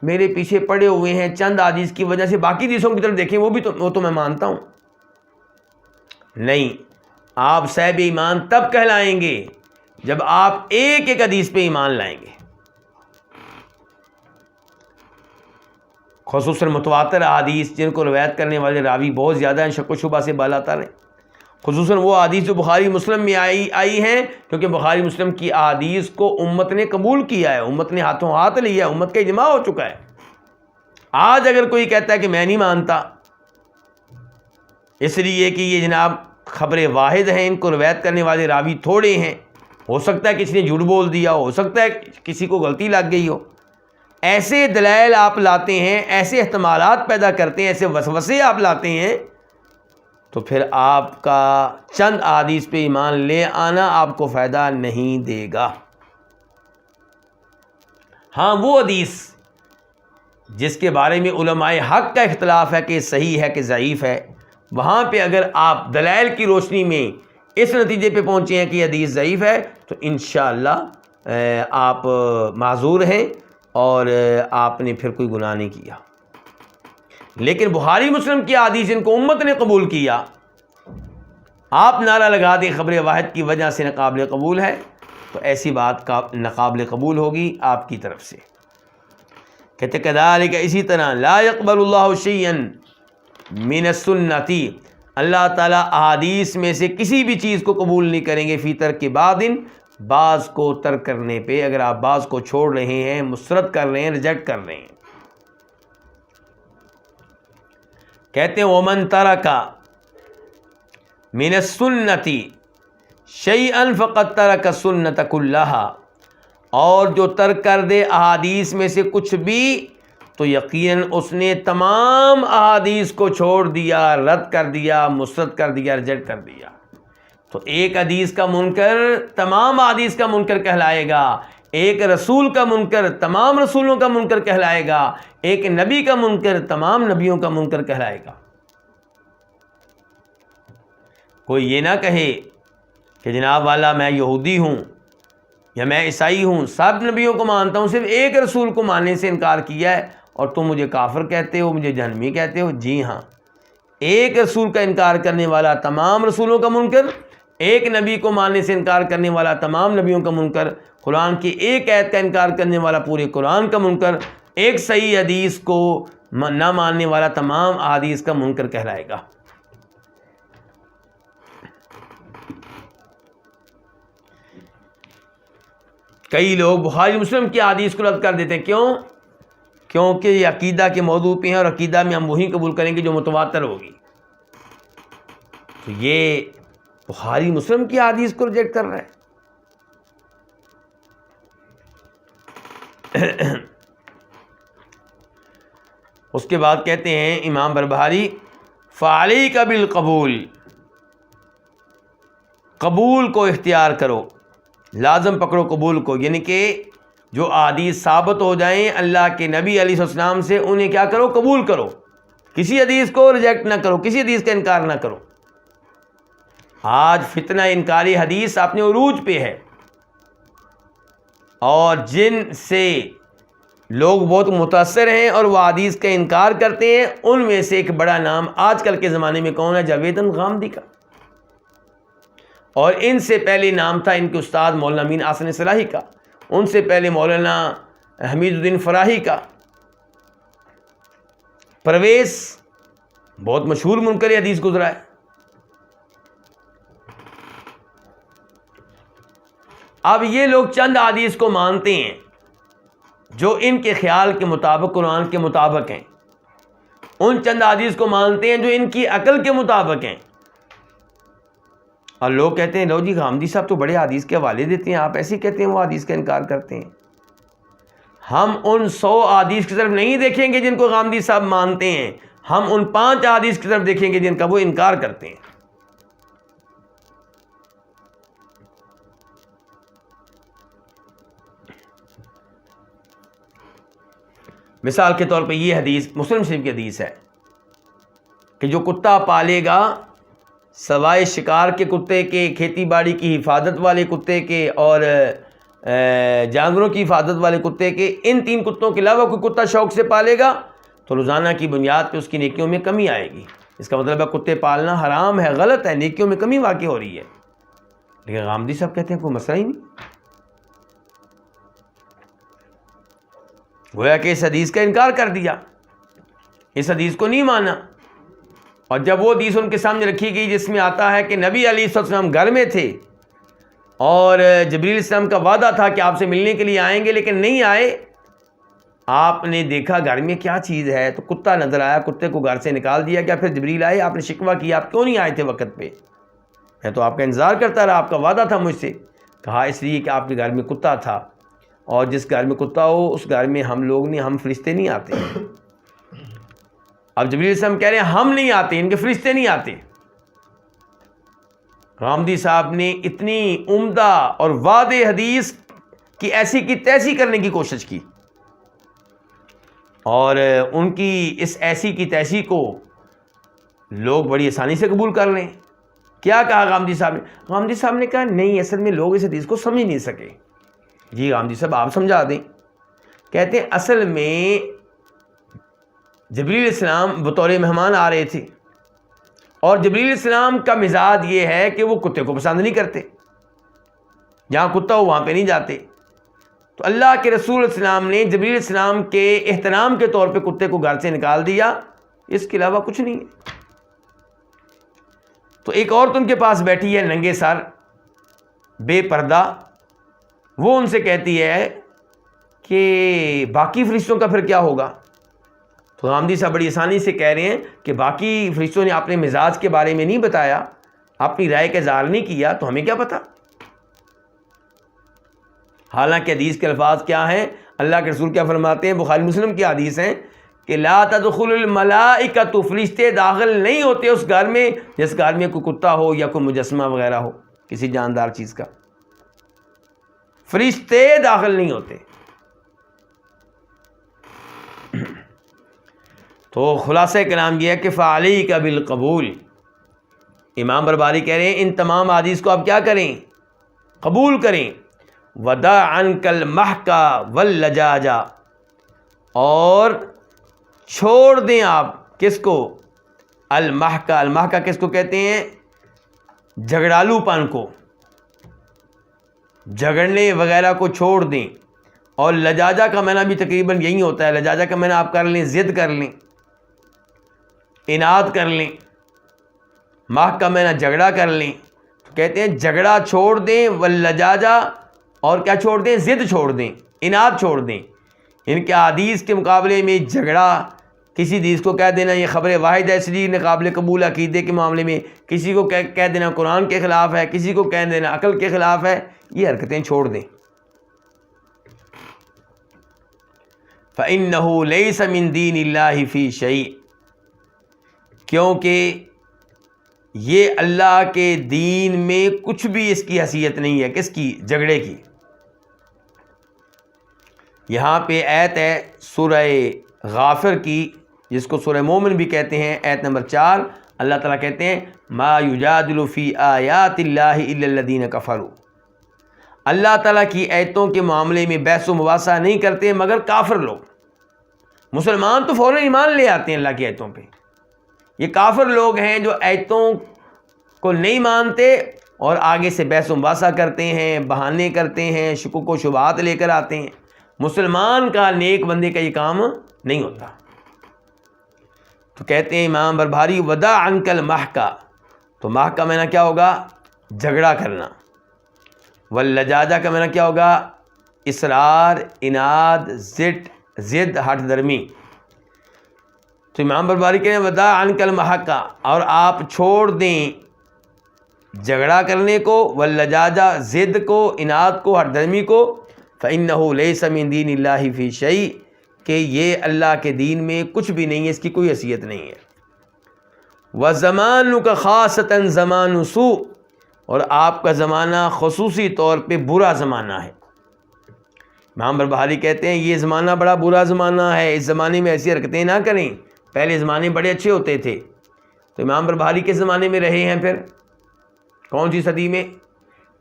میرے پیچھے پڑے ہوئے ہیں چند احادیث کی وجہ سے، باقی حدیثوں کی طرف دیکھیں وہ تو میں مانتا ہوں۔ نہیں، آپ صاحب ایمان تب کہلائیں گے جب آپ ایک ایک حدیث پہ ایمان لائیں گے۔ خصوصاً متواتر احادیث جن کو روایت کرنے والے راوی بہت زیادہ ہیں، شک و شبہ سے بالا تر ہیں، خصوصاً وہ احادیث جو بخاری مسلم میں آئی ہیں، کیونکہ بخاری مسلم کی احادیث کو امت نے قبول کیا ہے، امت نے ہاتھوں ہاتھ لیا ہے، امت کا اجماع ہو چکا ہے۔ آج اگر کوئی کہتا ہے کہ میں نہیں مانتا، اس لیے کہ یہ جناب خبر واحد ہیں، ان کو روایت کرنے والے راوی تھوڑے ہیں، ہو سکتا ہے کسی نے جھوٹ بول دیا ہو سکتا ہے کسی کو غلطی لگ گئی ہو، ایسے دلائل آپ لاتے ہیں، ایسے احتمالات پیدا کرتے ہیں، ایسے وسوسے آپ لاتے ہیں، تو پھر آپ کا چند احادیث پہ ایمان لے آنا آپ کو فائدہ نہیں دے گا۔ ہاں وہ حدیث جس کے بارے میں علماء حق کا اختلاف ہے کہ صحیح ہے کہ ضعیف ہے، وہاں پہ اگر آپ دلائل کی روشنی میں اس نتیجے پہ پہنچے ہیں کہ یہ حدیث ضعیف ہے تو انشاءاللہ آپ معذور ہیں اور آپ نے پھر کوئی گناہ نہیں کیا۔ لیکن بخاری مسلم کی حدیث جن کو امت نے قبول کیا، آپ نعرہ لگا دیں خبر واحد کی وجہ سے ناقابل قبول ہے، تو ایسی بات کا ناقابل قبول ہوگی آپ کی طرف سے۔ کہتے کذالک اسی طرح لا يقبل اللہ شیئا من السنۃ، اللہ تعالیٰ احادیث میں سے کسی بھی چیز کو قبول نہیں کریں گے، فی ترک بعض، بعض کو ترک کرنے پہ، اگر آپ بعض کو چھوڑ رہے ہیں، مسترد کر رہے ہیں، ریجیکٹ کر رہے ہیں۔ کہتے ہیں ومن ترک من السنۃ شیئا فقد ترک السنۃ کلھا، اور جو ترک کر دے احادیث میں سے کچھ بھی تو یقیناً اس نے تمام احادیث کو چھوڑ دیا، رد کر دیا، مسترد کر دیا، ریجیکٹ کر دیا۔ تو ایک حدیث کا منکر تمام احادیث کا منکر کہلائے گا، ایک رسول کا منکر تمام رسولوں کا منکر کہلائے گا، ایک نبی کا منکر تمام نبیوں کا منکر کہلائے گا۔ کوئی یہ نہ کہے کہ جناب والا میں یہودی ہوں یا میں عیسائی ہوں، سب نبیوں کو مانتا ہوں، صرف ایک رسول کو ماننے سے انکار کیا ہے اور تم مجھے کافر کہتے ہو، مجھے جہنمی کہتے ہو۔ جی ہاں، ایک رسول کا انکار کرنے والا تمام رسولوں کا منکر، ایک نبی کو ماننے سے انکار کرنے والا تمام نبیوں کا منکر، قرآن کی ایک آیت کا انکار کرنے والا پورے قرآن کا منکر، ایک صحیح حدیث کو نہ ماننے والا تمام احادیث کا منکر کہلائے گا۔ کئی لوگ بخاری مسلم کی احادیث کو رد کر دیتے ہیں، کیوں؟ کیونکہ یہ عقیدہ کے موضوع پہ ہیں اور عقیدہ میں ہم وہی قبول کریں گے جو متواتر ہوگی۔ تو یہ بخاری مسلم کی احادیث کو ریجیکٹ کر رہے ہیں۔ اس کے بعد کہتے ہیں امام بربہاری فعلیک بالقبول، قبول کو اختیار کرو، لازم پکڑو قبول کو، یعنی کہ جو احادیث ثابت ہو جائیں اللہ کے نبی علیہ السلام سے، انہیں کیا کرو؟ قبول کرو، کسی حدیث کو ریجیکٹ نہ کرو، کسی حدیث کا انکار نہ کرو۔ آج فتنہ انکاری حدیث اپنے عروج پہ ہے، اور جن سے لوگ بہت متاثر ہیں اور وہ حدیث کا انکار کرتے ہیں، ان میں سے ایک بڑا نام آج کل کے زمانے میں کون ہے؟ جاوید غامدی کا، اور ان سے پہلے نام تھا ان کے استاد مولانا امین احسن صلاحی کا، ان سے پہلے مولانا حمید الدین فراہی کا۔ پرویز بہت مشہور منکر حدیث گزرا ہے۔ اب یہ لوگ چند حدیث کو مانتے ہیں جو ان کے خیال کے مطابق قرآن کے مطابق ہیں، ان چند حدیث کو مانتے ہیں جو ان کی عقل کے مطابق ہیں، اور لوگ کہتے ہیں لو جی غامدی صاحب تو بڑے حدیث کے حوالے دیتے ہیں، آپ ایسے کہتے ہیں وہ حدیث کا انکار کرتے ہیں۔ ہم ان 100 حدیث کی طرف نہیں دیکھیں گے جن کو غامدی صاحب مانتے ہیں، ہم ان 5 حدیث کی طرف دیکھیں گے جن کا وہ انکار کرتے ہیں۔ مثال کے طور پہ یہ حدیث مسلم شریف کی حدیث ہے کہ جو کتا پالے گا سوائے شکار کے کتے کے، کھیتی باڑی کی حفاظت والے کتے کے اور جانوروں کی حفاظت والے کتے کے، ان 3 کتوں کے علاوہ کوئی کتا شوق سے پالے گا تو روزانہ کی بنیاد پہ اس کی نیکیوں میں کمی آئے گی۔ اس کا مطلب ہے کتے پالنا حرام ہے، غلط ہے، نیکیوں میں کمی واقع ہو رہی ہے۔ لیکن غامدی صاحب کہتے ہیں کوئی مسئلہ ہی نہیں، گویا کہ اس حدیث کا انکار کر دیا۔ اس حدیث کو نہیں مانا. اور جب وہ حدیث ان کے سامنے رکھی گئی جس میں آتا ہے کہ نبی علیہ السلام گھر میں تھے اور جبریل علیہ السلام کا وعدہ تھا کہ آپ سے ملنے کے لیے آئیں گے لیکن نہیں آئے، آپ نے دیکھا گھر میں کیا چیز ہے تو کتا نظر آیا، کتے کو گھر سے نکال دیا گیا. پھر جبریل آئے، آپ نے شکوہ کیا آپ کیوں نہیں آئے تھے وقت پہ؟ میں تو آپ کا انتظار کرتا رہا، آپ کا وعدہ تھا مجھ سے. کہا اس لیے کہ آپ کے گھر میں کتا تھا، اور جس گھر میں کتا ہو اس گھر میں ہم فرشتے نہیں آتے. اب جبریل علیہ السلام کہہ رہے ہیں ہم نہیں آتے، ان کے فرشتے نہیں آتے. غامدی صاحب نے اتنی عمدہ اور واضح حدیث کی ایسی کی تیسی کرنے کی کوشش کی، اور ان کی اس ایسی کی تیسی کو لوگ بڑی آسانی سے قبول کر لیں. کیا کہا غامدی صاحب نے؟ غامدی صاحب نے کہا نہیں، اصل میں لوگ اس حدیث کو سمجھ نہیں سکے. جی غامدی صاحب آپ سمجھا دیں. کہتے ہیں اصل میں جبریل علیہ السلام بطور مہمان آ رہے تھے، اور جبریل علیہ السلام کا مزاج یہ ہے کہ وہ کتے کو پسند نہیں کرتے، جہاں کتا ہو وہاں پہ نہیں جاتے. تو اللہ کے رسول علیہ السلام نے جبریل علیہ السلام کے احترام کے طور پہ کتے کو گھر سے نکال دیا، اس کے علاوہ کچھ نہیں ہے. تو ایک عورت ان کے پاس بیٹھی ہے ننگے سر بے پردہ، وہ ان سے کہتی ہے کہ باقی فرشتوں کا پھر کیا ہوگا؟ تو غامدی صاحب بڑی آسانی سے کہہ رہے ہیں کہ باقی فرشتوں نے اپنے مزاج کے بارے میں نہیں بتایا، اپنی رائے کا اظہار نہیں کیا، تو ہمیں کیا پتہ. حالانکہ حدیث کے الفاظ کیا ہیں؟ اللہ کے رسول کیا فرماتے ہیں؟ بخاری مسلم کی حدیث ہیں کہ لا تدخل الملائکۃ، فرشتے داخل نہیں ہوتے اس گھر میں جس گھر میں کوئی کتا ہو یا کوئی مجسمہ وغیرہ ہو، کسی جاندار چیز کا. فرشتے داخل نہیں ہوتے. تو خلاصہ کلام یہ ہے کہ فعلیک بالقبول. امام برباری کہہ رہے ہیں ان تمام حدیث کو آپ کیا کریں؟ قبول کریں. ودع عنک المحک واللجاج، اور چھوڑ دیں آپ کس کو؟ المحک. المحک کس کو کہتے ہیں؟ جھگڑالو پن کو، جھگڑنے وغیرہ کو چھوڑ دیں. اور لجاجہ کا معنی بھی تقریباً یہی ہوتا ہے. لجاجہ کا معنی آپ کر لیں ضد کر لیں، اناد کر لیں. محک کا معنی جھگڑا کر لیں. تو کہتے ہیں جھگڑا چھوڑ دیں، واللجاجہ، اور کیا چھوڑ دیں؟ ضد چھوڑ دیں، اناد چھوڑ دیں. ان کے حدیث کے مقابلے میں جھگڑا، کسی حدیث کو کہہ دینا یہ خبر واحد ہے اس لیے قابل قبول عقیدے کے معاملے میں، کسی کو کہہ دینا قرآن کے خلاف ہے، کسی کو کہہ دینا عقل کے خلاف ہے، یہ حرکتیں چھوڑ دیں. فَإِنَّهُ لَيْسَ مِن دِينِ اللَّهِ فِي شَيْءٍ، کیونکہ یہ اللہ کے دین میں کچھ بھی اس کی حیثیت نہیں ہے. کس کی؟ جھگڑے کی. یہاں پہ آیت ہے سورہ غافر کی، جس کو سورہ مومن بھی کہتے ہیں، آیت نمبر 4. اللہ تعالیٰ کہتے ہیں ما یجادل فی آیات اللہ الا الذین کفروا. اللہ تعالیٰ کی آیتوں کے معاملے میں بحث و مباحثہ نہیں کرتے مگر کافر لوگ. مسلمان تو فوراً ایمان لے آتے ہیں اللہ کی آیتوں پہ. یہ کافر لوگ ہیں جو آیتوں کو نہیں مانتے اور آگے سے بحث و مباحثہ کرتے ہیں، بہانے کرتے ہیں، شکوک و شبہات لے کر آتے ہیں. مسلمان کا، نیک بندے کا یہ کام نہیں ہوتا. تو کہتے ہیں امام بربہاری ودع عنک المحک، تو محک کا معنی کیا ہوگا؟ جھگڑا کرنا. واللجاجہ کا معنی کیا ہوگا؟ اصرار، اناد، ضد، ہٹ درمی. تو امام برباری کہتے ہیں ودع عنک المحک، اور آپ چھوڑ دیں جھگڑا کرنے کو، واللجاجہ ضد کو، اناد کو، ہٹ درمی کو. فَإِنَّهُ لَيْسَ مِن دِينِ اللَّهِ فِي شَيْءٍ، کہ یہ اللہ کے دین میں کچھ بھی نہیں ہے، اس کی کوئی حیثیت نہیں ہے. وَزَمَانُكَ خَاصَةً زَمَانُ سُوءٍ، اور آپ کا زمانہ خصوصی طور پہ برا زمانہ ہے. امام بربہاری کہتے ہیں یہ زمانہ بڑا برا زمانہ ہے، اس زمانے میں ایسی حرکتیں نہ کریں. پہلے زمانے بڑے اچھے ہوتے تھے. تو امام بربہاری کے زمانے میں رہے ہیں پھر کون سی صدی میں؟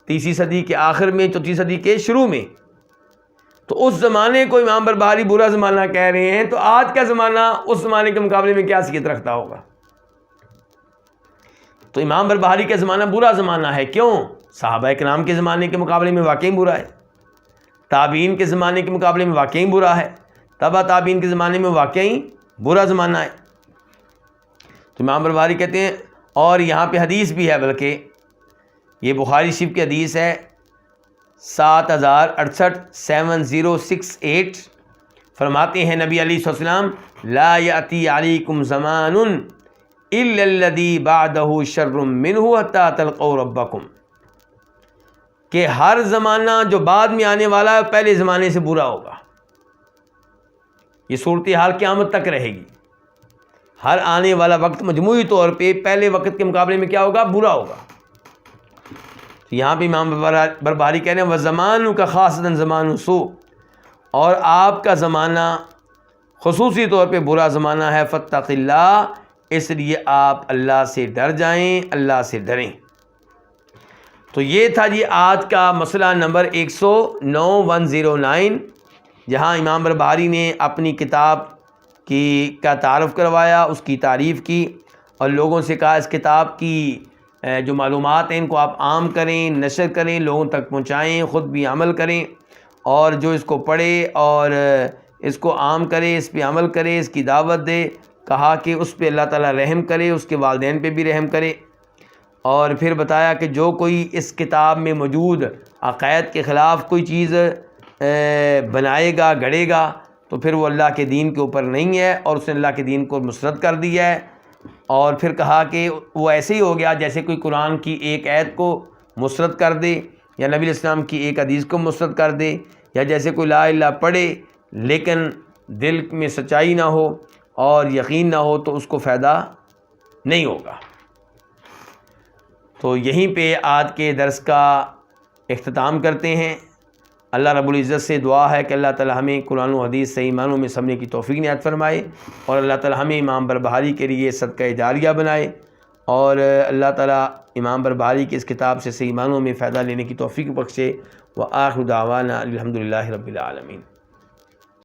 3 صدی کے آخر میں، 4 صدی کے شروع میں. تو اس زمانے کو امام بربہاری برا زمانہ کہہ رہے ہیں، تو آج کا زمانہ اس زمانے کے مقابلے میں کیا حیثیت رکھتا ہوگا؟ تو امام بربہاری کا زمانہ برا زمانہ ہے. کیوں؟ صحابہ کرام کے زمانے کے مقابلے میں واقعی برا ہے، تابعین کے زمانے کے مقابلے میں واقعی برا ہے، تبع تابعین کے زمانے میں واقعی برا زمانہ ہے. تو امام بخاری کہتے ہیں، اور یہاں پہ حدیث بھی ہے، بلکہ یہ بخاری شریف کی حدیث ہے 7068 7068، فرماتے ہیں نبی علیہ السلام لا یأتی علیکم زمان الا الذی بعدہ شر منہ حتی تلقوا ربکم، کہ ہر زمانہ جو بعد میں آنے والا ہے پہلے زمانے سے برا ہوگا. یہ صورتحال قیامت تک رہے گی. ہر آنے والا وقت مجموعی طور پہ پہلے وقت کے مقابلے میں کیا ہوگا؟ برا ہوگا. تو یہاں پہ امام بربہاری کہہ رہے ہیں وَزَمَانُ کا خاصتاً زمان سوء، اور آپ کا زمانہ خصوصی طور پہ برا زمانہ ہے. فَاتَّقِ اللَّهِ، اس لیے آپ اللہ سے ڈر جائیں، اللہ سے ڈریں. تو یہ تھا جی آج کا مسئلہ نمبر 109 جہاں امام بربہاری نے اپنی کتاب کا تعارف کروایا، اس کی تعریف کی، اور لوگوں سے کہا اس کتاب کی جو معلومات ہیں ان کو آپ عام کریں، نشر کریں، لوگوں تک پہنچائیں، خود بھی عمل کریں، اور جو اس کو پڑھے اور اس کو عام کرے، اس پہ عمل کرے، اس کی دعوت دے. کہا کہ اس پہ اللہ تعالیٰ رحم کرے، اس کے والدین پہ بھی رحم کرے. اور پھر بتایا کہ جو کوئی اس کتاب میں موجود عقائد کے خلاف کوئی چیز بنائے گا، گڑے گا، تو پھر وہ اللہ کے دین کے اوپر نہیں ہے، اور اس نے اللہ کے دین کو مسرد کر دیا ہے. اور پھر کہا کہ وہ ایسے ہی ہو گیا جیسے کوئی قرآن کی ایک آیت کو مسرد کر دے، یا نبی علیہ السلام کی ایک حدیث کو مسرد کر دے، یا جیسے کوئی لا الہ پڑھے لیکن دل میں سچائی نہ ہو اور یقین نہ ہو تو اس کو فائدہ نہیں ہوگا. تو یہیں پہ آج کے درس کا اختتام کرتے ہیں. اللہ رب العزت سے دعا ہے کہ اللہ تعالی ہمیں قرآن و حدیث صحیح معنوں میں سمجھنے کی توفیق عنایت فرمائے، اور اللہ تعالی ہمیں امام بربہاری کے لیے صدقہ جاریہ بنائے، اور اللہ تعالی امام بربہاری کی اس کتاب سے صحیح معنوں میں فائدہ لینے کی توفیق بخشے. وآخر دعوانا الحمدللہ رب العالمین.